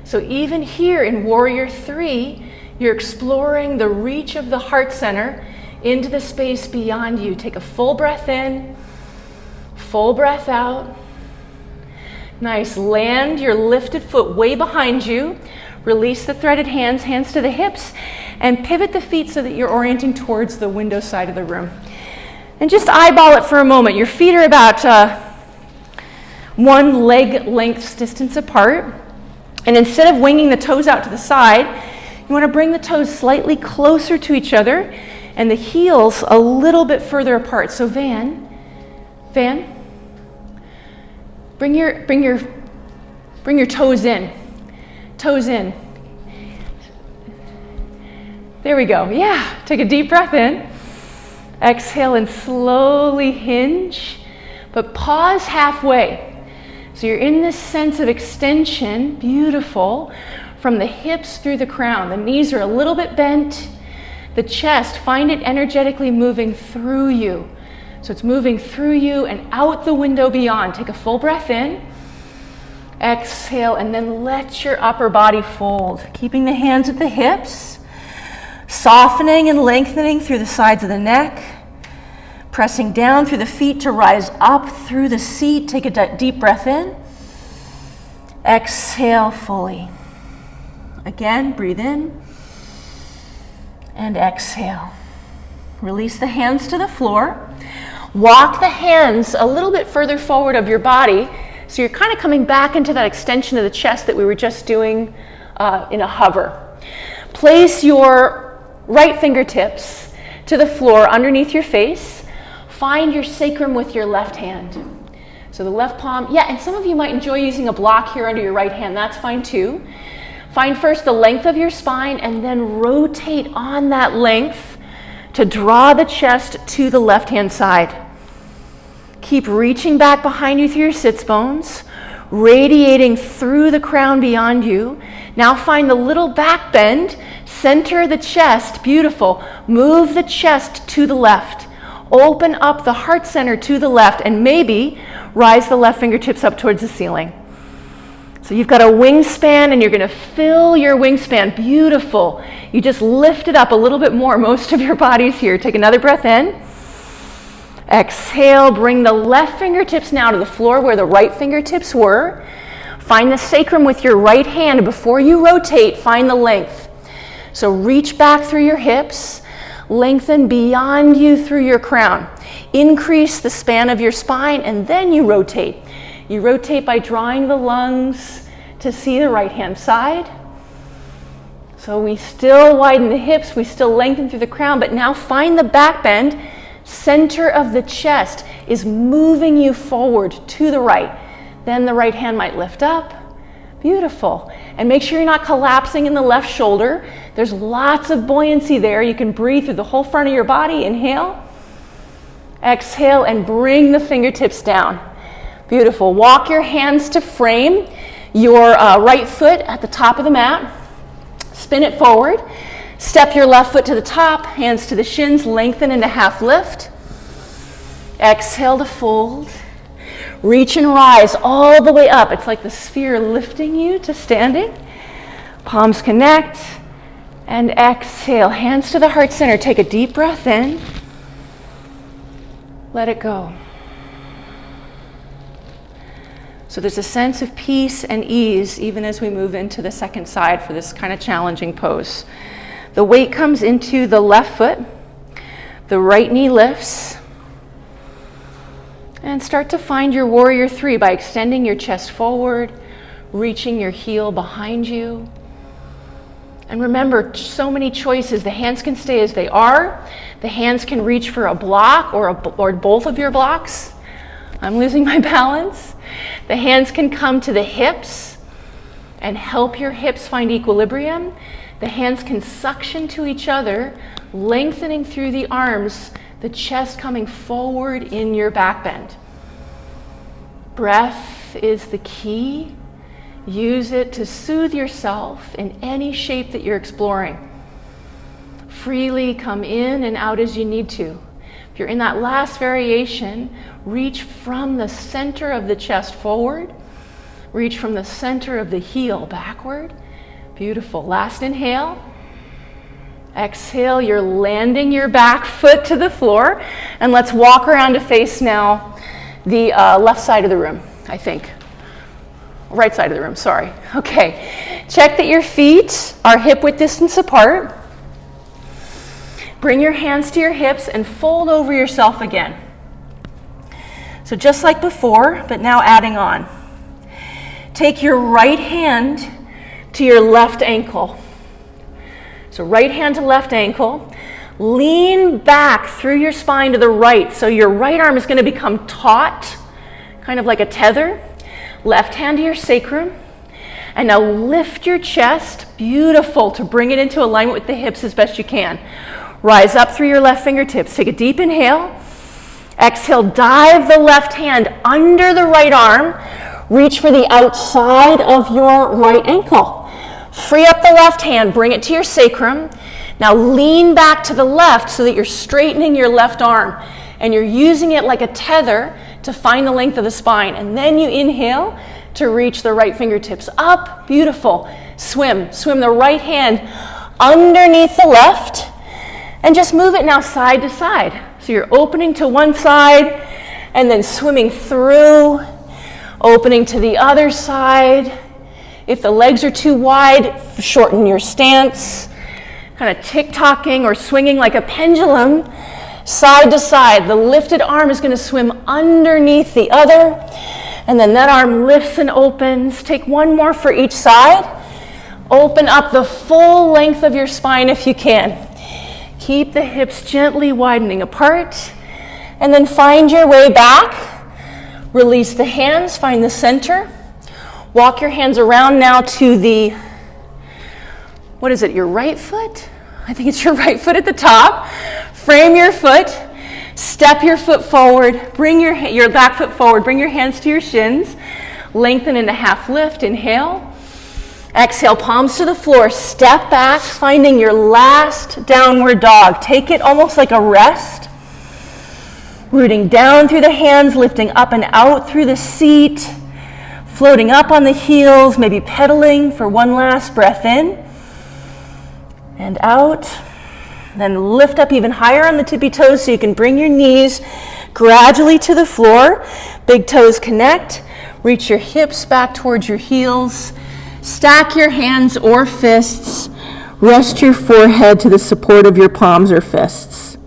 So even here in Warrior 3, you're exploring the reach of the heart center into the space beyond you. Take a full breath in, full breath out. Nice, land your lifted foot way behind you. Release the threaded hands, hands to the hips, and pivot the feet so that you're orienting towards the window side of the room. And just eyeball it for a moment. Your feet are about one leg length's distance apart. And instead of winging the toes out to the side, you want to bring the toes slightly closer to each other and the heels a little bit further apart. So Van, bring your toes in. Toes in. There we go. Yeah, take a deep breath in. Exhale and slowly hinge, but pause halfway. So you're in this sense of extension, beautiful, from the hips through the crown. The knees are a little bit bent. The chest, find it energetically moving through you. So it's moving through you and out the window beyond. Take a full breath in. Exhale, and then let your upper body fold. Keeping the hands at the hips, softening and lengthening through the sides of the neck. Pressing down through the feet to rise up through the seat. Take a deep breath in. Exhale fully. Again, breathe in. And exhale. Release the hands to the floor. Walk the hands a little bit further forward of your body. So you're kind of coming back into that extension of the chest that we were just doing in a hover. Place your right fingertips to the floor underneath your face. Find your sacrum with your left hand. So the left palm, and some of you might enjoy using a block here under your right hand. That's fine too. Find first the length of your spine and then rotate on that length to draw the chest to the left-hand side. Keep reaching back behind you through your sits bones, radiating through the crown beyond you. Now find the little back bend, center the chest, beautiful. Move the chest to the left. Open up the heart center to the left and maybe rise the left fingertips up towards the ceiling. So you've got a wingspan and you're going to fill your wingspan. Beautiful. You just lift it up a little bit more. Most of your body's here. Take another breath in. Exhale. Bring the left fingertips now to the floor where the right fingertips were. Find the sacrum with your right hand. Before you rotate, find the length. So reach back through your hips. Lengthen beyond you through your crown. Increase the span of your spine and then you rotate. You rotate by drawing the lungs to see the right-hand side. So we still widen the hips, we still lengthen through the crown, but now find the back bend. Center of the chest is moving you forward to the right. Then the right hand might lift up. Beautiful. And make sure you're not collapsing in the left shoulder. There's lots of buoyancy there. You can breathe through the whole front of your body. Inhale. Exhale and bring the fingertips down. Beautiful. Walk your hands to frame your right foot at the top of the mat. Spin it forward. Step your left foot to the top, hands to the shins, lengthen into half lift. Exhale to fold. Reach and rise all the way up. It's like the sphere lifting you to standing. Palms connect. And exhale. Hands to the heart center. Take a deep breath in. Let it go. So there's a sense of peace and ease even as we move into the second side for this kind of challenging pose. The weight comes into the left foot. The right knee lifts. And start to find your warrior 3 by extending your chest forward, reaching your heel behind you. And remember, so many choices. The hands can stay as they are. The hands can reach for a block or both of your blocks. I'm losing my balance. The hands can come to the hips and help your hips find equilibrium. The hands can suction to each other, lengthening through the arms, the chest coming forward in your back bend. Breath is the key. Use it to soothe yourself in any shape that you're exploring. Freely come in and out as you need to. If you're in that last variation, reach from the center of the chest forward. Reach from the center of the heel backward. Beautiful. Last inhale. Exhale, you're landing your back foot to the floor. And let's walk around to face now the left side of the room, I think. Right side of the room, sorry. Okay. Check that your feet are hip width distance apart. Bring your hands to your hips and fold over yourself again. So just like before, but now adding on. Take your right hand to your left ankle. So right hand to left ankle. Lean back through your spine to the right. So your right arm is going to become taut, kind of like a tether. Left hand to your sacrum. And now lift your chest. Beautiful, to bring it into alignment with the hips as best you can. Rise up through your left fingertips. Take a deep inhale. Exhale, dive the left hand under the right arm. Reach for the outside of your right ankle. Free up the left hand, bring it to your sacrum. Now lean back to the left so that you're straightening your left arm and you're using it like a tether to find the length of the spine. And then you inhale to reach the right fingertips up. Beautiful. Swim. Swim the right hand underneath the left and just move it now side to side. So you're opening to one side and then swimming through, opening to the other side. If the legs are too wide, shorten your stance. Kind of tick-tocking or swinging like a pendulum, side to side. The lifted arm is going to swim underneath the other, and then that arm lifts and opens. Take one more for each side. Open up the full length of your spine if you can. Keep the hips gently widening apart, and then find your way back. Release the hands, find the center. Walk your hands around now to the, what is it, your right foot? I think it's your right foot at the top. Frame your foot, step your foot forward, bring your back foot forward, bring your hands to your shins, lengthen into half lift, inhale. Exhale, palms to the floor, step back, finding your last downward dog. Take it almost like a rest. Rooting down through the hands, lifting up and out through the seat, floating up on the heels, maybe pedaling for one last breath in and out. Then lift up even higher on the tippy toes so you can bring your knees gradually to the floor. Big toes connect. Reach your hips back towards your heels. Stack your hands or fists. Rest your forehead to the support of your palms or fists.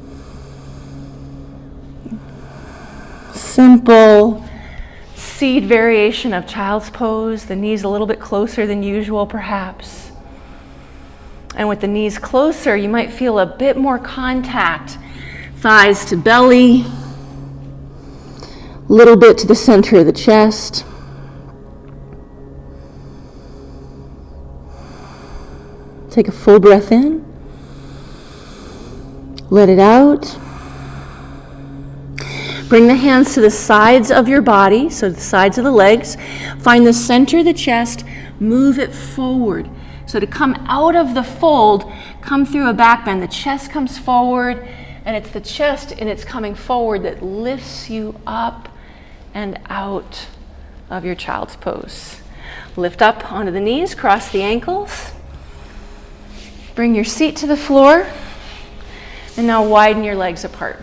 Simple seed variation of child's pose. The knees a little bit closer than usual, perhaps. And with the knees closer, you might feel a bit more contact. Thighs to belly. A little bit to the center of the chest. Take a full breath in. Let it out. Bring the hands to the sides of your body, so the sides of the legs. Find the center of the chest. Move it forward. So to come out of the fold, come through a back bend. The chest comes forward, and it's the chest and it's coming forward that lifts you up and out of your child's pose. Lift up onto the knees, cross the ankles. Bring your seat to the floor, and now widen your legs apart.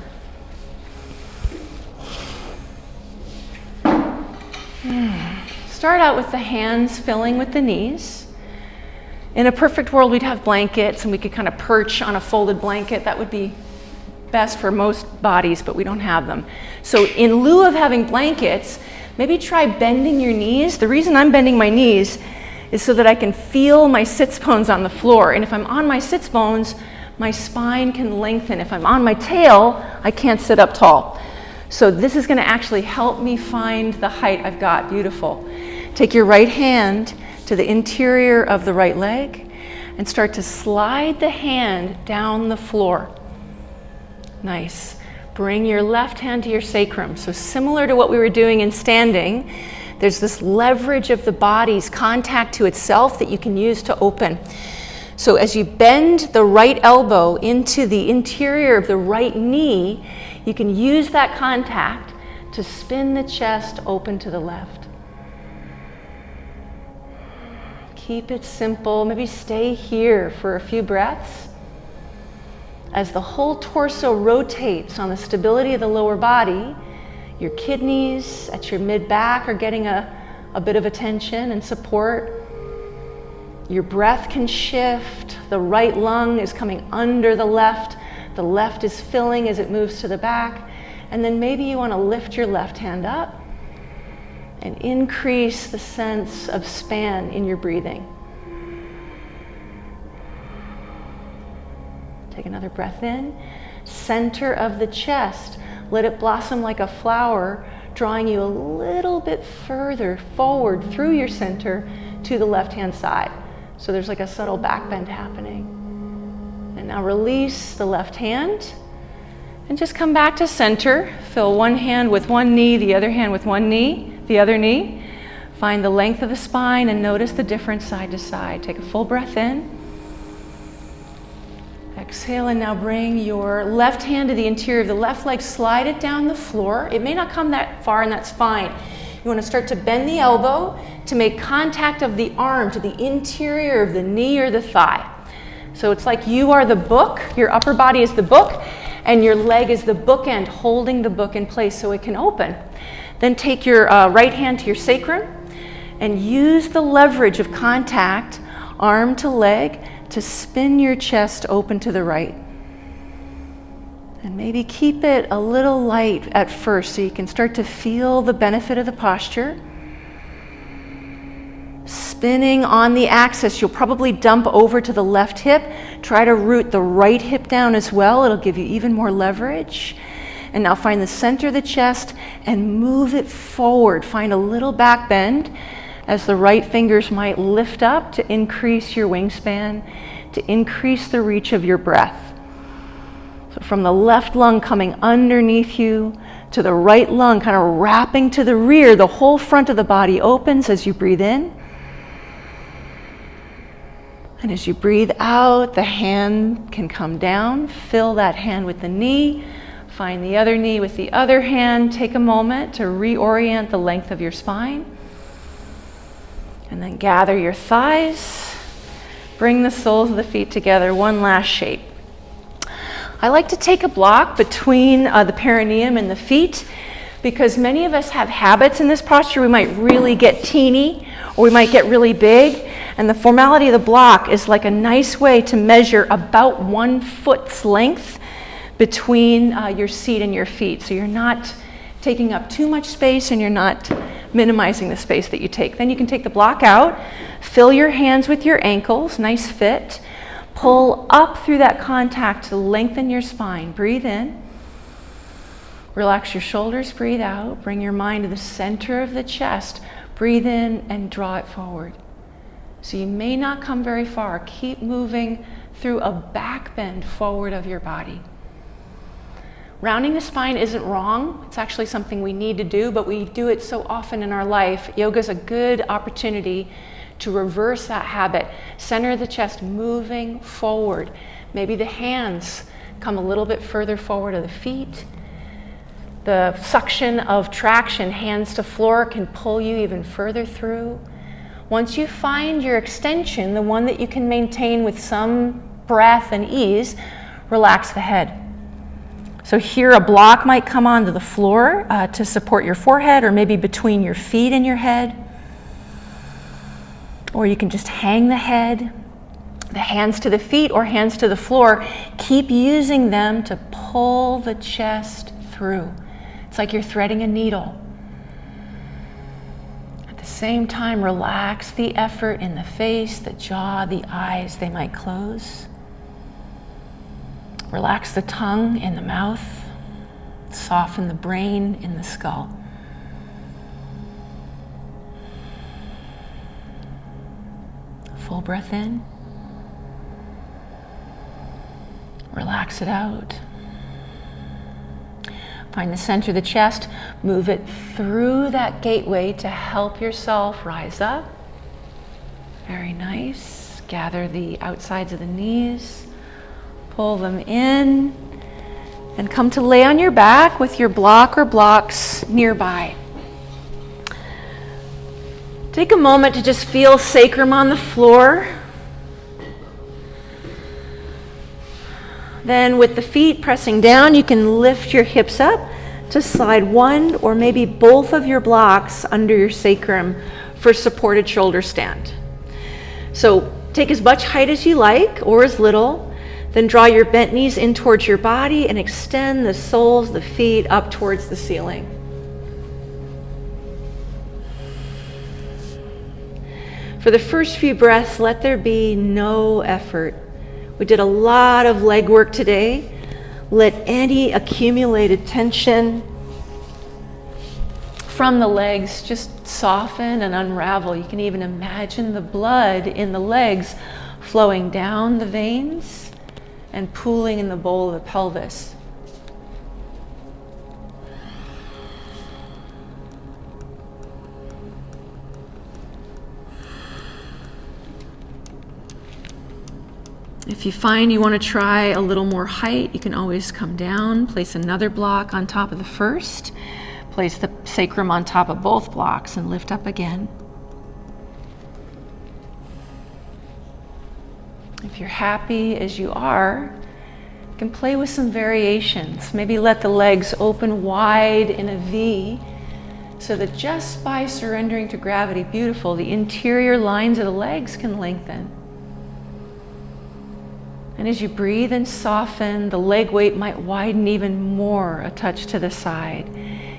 Start out with the hands filling with the knees. In a perfect world, we'd have blankets, and we could kind of perch on a folded blanket. That would be best for most bodies, but we don't have them. So in lieu of having blankets, maybe try bending your knees. The reason I'm bending my knees is so that I can feel my sits bones on the floor. And if I'm on my sits bones, my spine can lengthen. If I'm on my tail, I can't sit up tall. So this is going to actually help me find the height I've got. Beautiful. Take your right hand to the interior of the right leg and start to slide the hand down the floor. Nice. Bring your left hand to your sacrum. So similar to what we were doing in standing, there's this leverage of the body's contact to itself that you can use to open. So as you bend the right elbow into the interior of the right knee, you can use that contact to spin the chest open to the left. Keep it simple. Maybe stay here for a few breaths. As the whole torso rotates on the stability of the lower body, your kidneys at your mid-back are getting a bit of attention and support. Your breath can shift. The right lung is coming under the left. The left is filling as it moves to the back. And then maybe you want to lift your left hand up and increase the sense of span in your breathing. Take another breath in. Center of the chest. Let it blossom like a flower, drawing you a little bit further forward through your center to the left-hand side. So there's like a subtle back bend happening. And now release the left hand and just come back to center. Fill one hand with one knee, the other hand with one knee, the other knee. Find the length of the spine and notice the difference side to side. Take a full breath in. Exhale, and now bring your left hand to the interior of the left leg. Slide it down the floor. It may not come that far, and that's fine. You want to start to bend the elbow to make contact of the arm to the interior of the knee or the thigh. So it's like you are the book, your upper body is the book, and your leg is the bookend holding the book in place so it can open. Then take your right hand to your sacrum and use the leverage of contact, arm to leg, to spin your chest open to the right. And maybe keep it a little light at first so you can start to feel the benefit of the posture. Spinning on the axis, you'll probably dump over to the left hip. Try to root the right hip down as well. It'll give you even more leverage. And now find the center of the chest and move it forward. Find a little back bend as the right fingers might lift up to increase your wingspan, to increase the reach of your breath. So from the left lung coming underneath you to the right lung kind of wrapping to the rear, the whole front of the body opens as you breathe in. And as you breathe out, the hand can come down. Fill that hand with the knee. Find the other knee with the other hand. Take a moment to reorient the length of your spine. And then gather your thighs. Bring the soles of the feet together. One last shape. I like to take a block between the perineum and the feet because many of us have habits in this posture. We might really get teeny or we might get really big. And the formality of the block is like a nice way to measure about 1 foot's length between your seat and your feet. So you're not taking up too much space and you're not minimizing the space that you take. Then you can take the block out, fill your hands with your ankles, nice fit. Pull up through that contact to lengthen your spine. Breathe in. Relax your shoulders, breathe out. Bring your mind to the center of the chest. Breathe in and draw it forward. So you may not come very far. Keep moving through a back bend forward of your body. Rounding the spine isn't wrong. It's actually something we need to do, but we do it so often in our life. Yoga is a good opportunity to reverse that habit. Center of the chest moving forward. Maybe the hands come a little bit further forward of the feet. The suction of traction, hands to floor, can pull you even further through. Once you find your extension, the one that you can maintain with some breath and ease, relax the head. So here a block might come onto the floor to support your forehead or maybe between your feet and your head. Or you can just hang the head, the hands to the feet or hands to the floor. Keep using them to pull the chest through. It's like you're threading a needle. At the same time, relax the effort in the face, the jaw, the eyes, they might close. Relax the tongue in the mouth. Soften the brain in the skull. Full breath in. Relax it out. Find the center of the chest. Move it through that gateway to help yourself rise up. Very nice. Gather the outsides of the knees. Pull them in. And come to lay on your back with your block or blocks nearby. Take a moment to just feel sacrum on the floor. Then with the feet pressing down, you can lift your hips up to slide one or maybe both of your blocks under your sacrum for supported shoulder stand. So take as much height as you like or as little, then draw your bent knees in towards your body and extend the soles of the feet up towards the ceiling. For the first few breaths, let there be no effort. We did a lot of leg work today. Let any accumulated tension from the legs just soften and unravel. You can even imagine the blood in the legs flowing down the veins and pooling in the bowl of the pelvis. If you find you want to try a little more height, you can always come down, place another block on top of the first, place the sacrum on top of both blocks and lift up again. If you're happy as you are, you can play with some variations. Maybe let the legs open wide in a V so that just by surrendering to gravity, beautiful, the interior lines of the legs can lengthen. And as you breathe and soften, the leg weight might widen even more a touch to the side.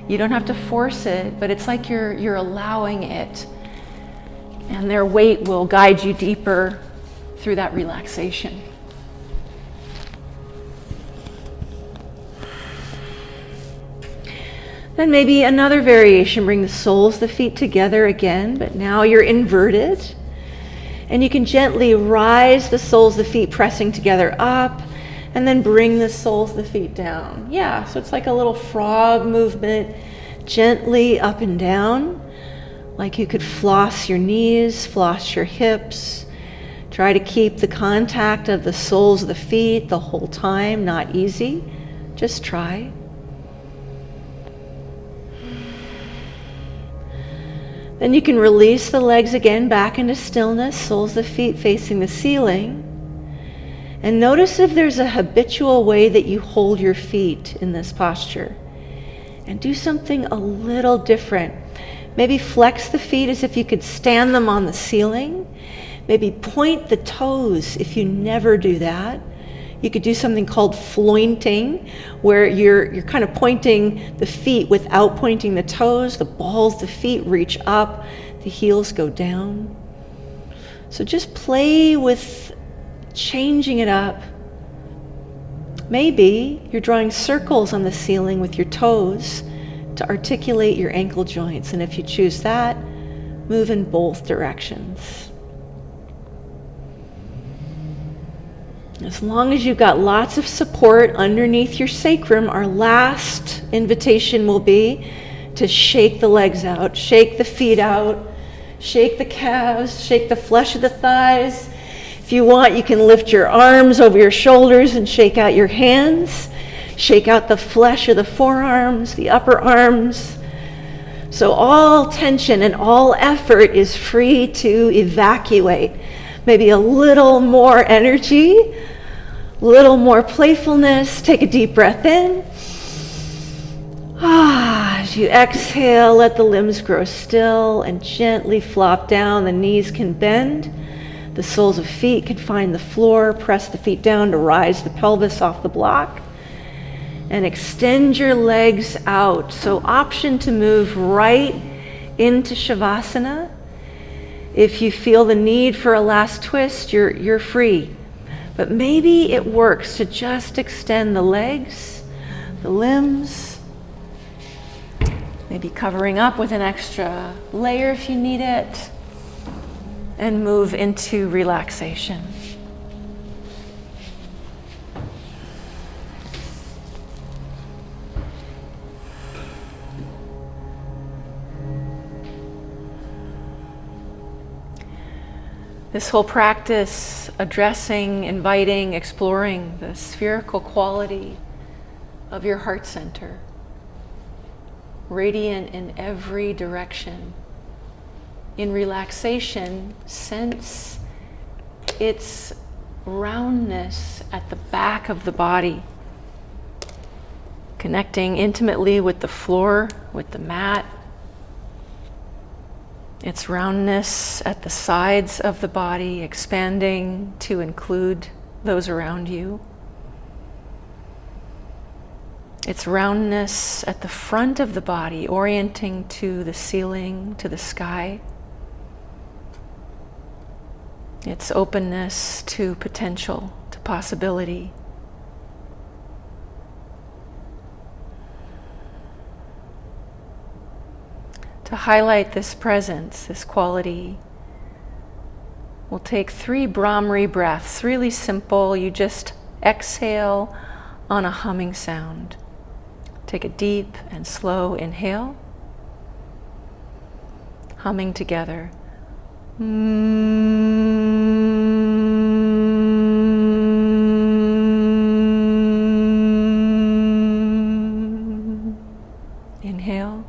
You don't have to force it, but it's like you're allowing it. And their weight will guide you deeper through that relaxation. Then maybe another variation, bring the soles of the feet together again, but now you're inverted. And you can gently rise the soles of the feet pressing together up, and then bring the soles of the feet down. Yeah, so it's like a little frog movement, gently up and down, like you could floss your knees, floss your hips. Try to keep the contact of the soles of the feet the whole time, not easy. Just try. Then you can release the legs again back into stillness, soles of the feet facing the ceiling. And notice if there's a habitual way that you hold your feet in this posture. And do something a little different. Maybe flex the feet as if you could stand them on the ceiling. Maybe point the toes if you never do that. You could do something called flointing, where you're kind of pointing the feet without pointing the toes. The balls of the feet reach up, the heels go down. So just play with changing it up. Maybe you're drawing circles on the ceiling with your toes to articulate your ankle joints. And if you choose that, move in both directions. As long as you've got lots of support underneath your sacrum, our last invitation will be to shake the legs out, shake the feet out, shake the calves, shake the flesh of the thighs. If you want, you can lift your arms over your shoulders and shake out your hands. Shake out the flesh of the forearms, the upper arms. So all tension and all effort is free to evacuate. Maybe a little more energy, a little more playfulness. Take a deep breath in. As you exhale, let the limbs grow still and gently flop down. The knees can bend. The soles of feet can find the floor. Press the feet down to rise the pelvis off the block. And extend your legs out. So option to move right into Shavasana. If you feel the need for a last twist, you're free. But maybe it works to just extend the legs, the limbs, Maybe covering up with an extra layer if you need it. And move into relaxation. This whole practice addressing, inviting, exploring the spherical quality of your heart center, radiant in every direction. In relaxation, sense its roundness at the back of the body, connecting intimately with the floor, with the mat. Its roundness at the sides of the body, expanding to include those around you. Its roundness at the front of the body, orienting to the ceiling, to the sky. Its openness to potential, to possibility. To highlight this presence, this quality, we'll take 3 Brahmari breaths, really simple. You just exhale on a humming sound. Take a deep and slow inhale, humming together. Inhale.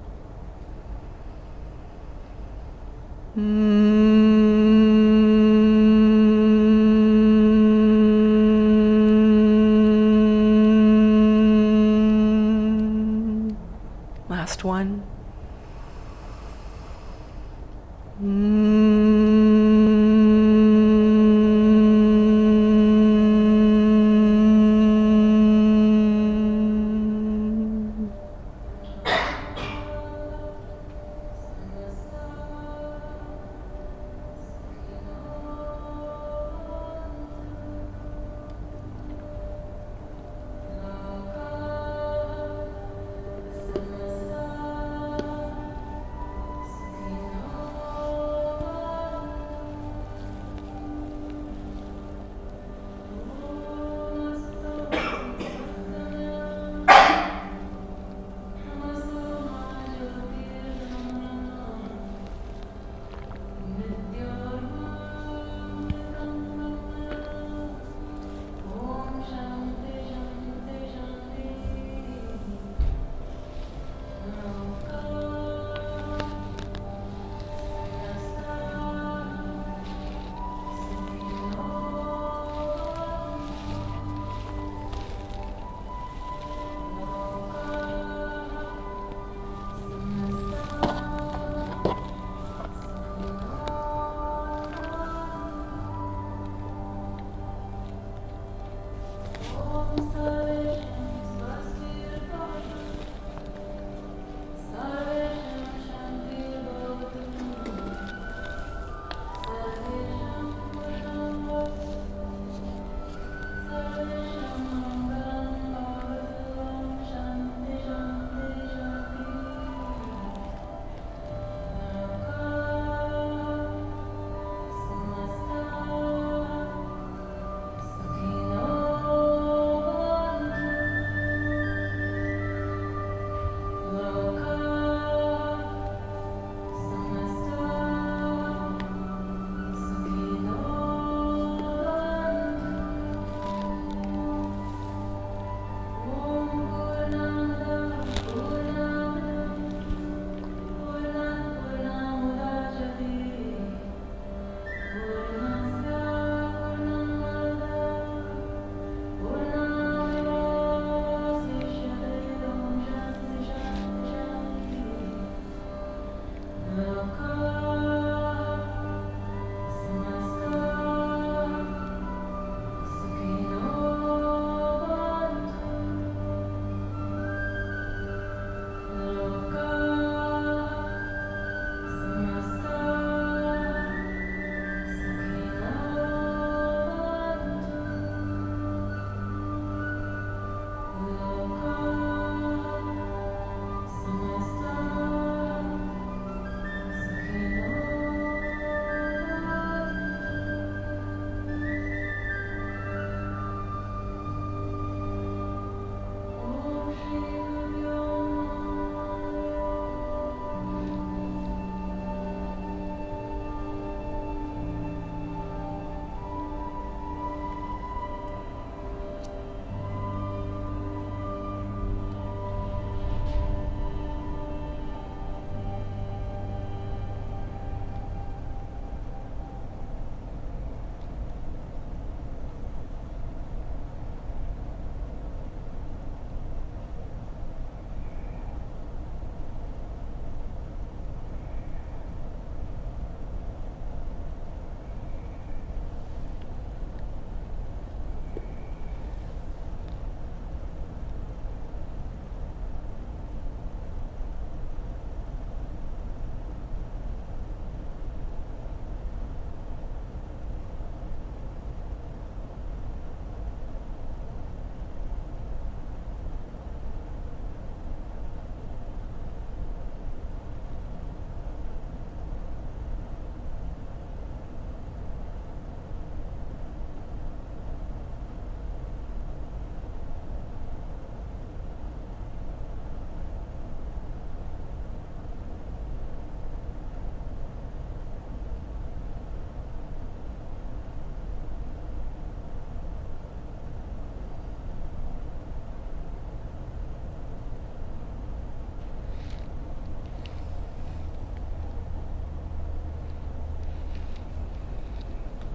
Last one.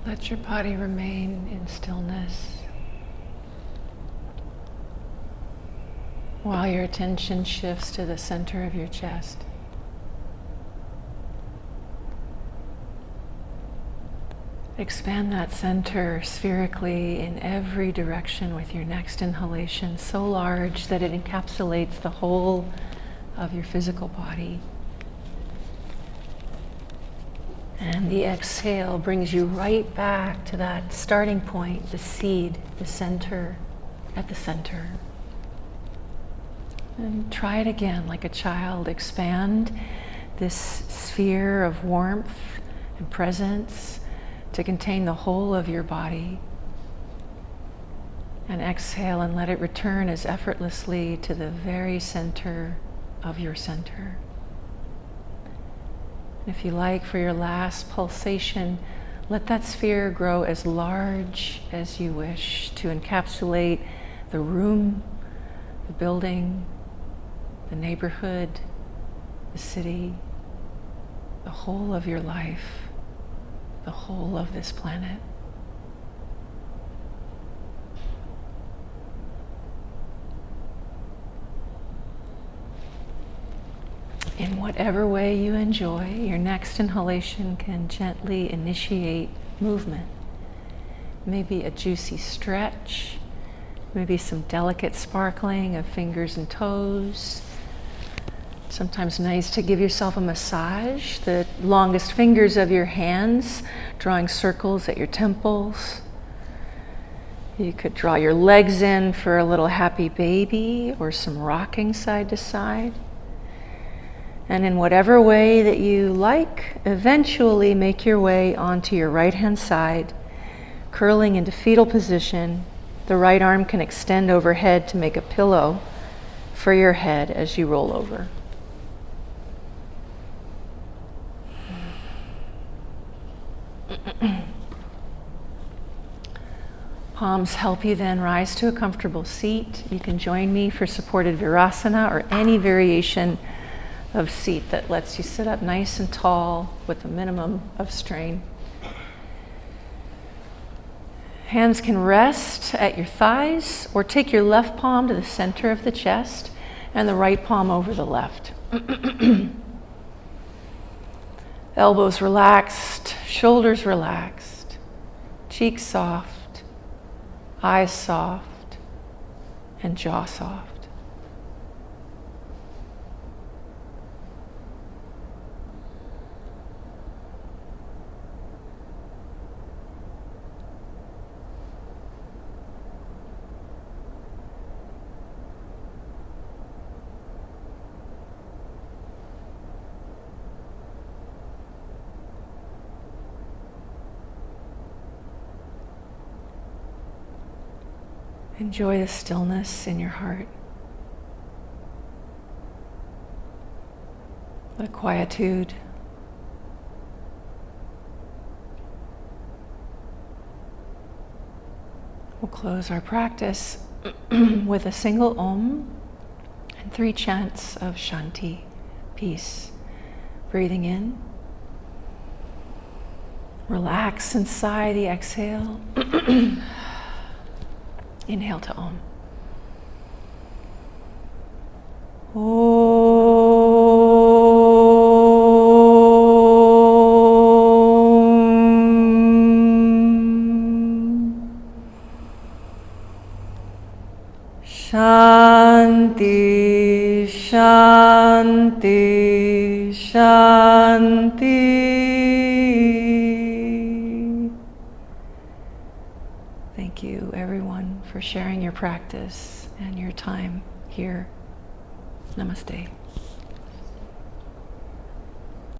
Let your body remain in stillness while your attention shifts to the center of your chest. Expand that center spherically in every direction with your next inhalation, so large that it encapsulates the whole of your physical body. And the exhale brings you right back to that starting point, the seed, the center, at the center. And try it again like a child. Expand this sphere of warmth and presence to contain the whole of your body. And exhale and let it return as effortlessly to the very center of your center. If you like, for your last pulsation, let that sphere grow as large as you wish to encapsulate the room, the building, the neighborhood, the city, the whole of your life, the whole of this planet. In whatever way you enjoy, your next inhalation can gently initiate movement. Maybe a juicy stretch, maybe some delicate sparkling of fingers and toes. Sometimes nice to give yourself a massage, the longest fingers of your hands, drawing circles at your temples. You could draw your legs in for a little happy baby or some rocking side to side. And in whatever way that you like, eventually make your way onto your right-hand side, curling into fetal position. The right arm can extend overhead to make a pillow for your head as you roll over. Palms help you then rise to a comfortable seat. You can join me for supported Virasana or any variation of seat that lets you sit up nice and tall with a minimum of strain. Hands can rest at your thighs or take your left palm to the center of the chest and the right palm over the left. Elbows relaxed, shoulders relaxed, cheeks soft, eyes soft, and jaw soft. Enjoy the stillness in your heart, the quietude. We'll close our practice with a single Om and 3 chants of Shanti, peace. Breathing in. Relax and sigh the exhale. Inhale to Om. Shanti, Shanti, Shanti. Thank you, everyone, for sharing your practice and your time here. Namaste.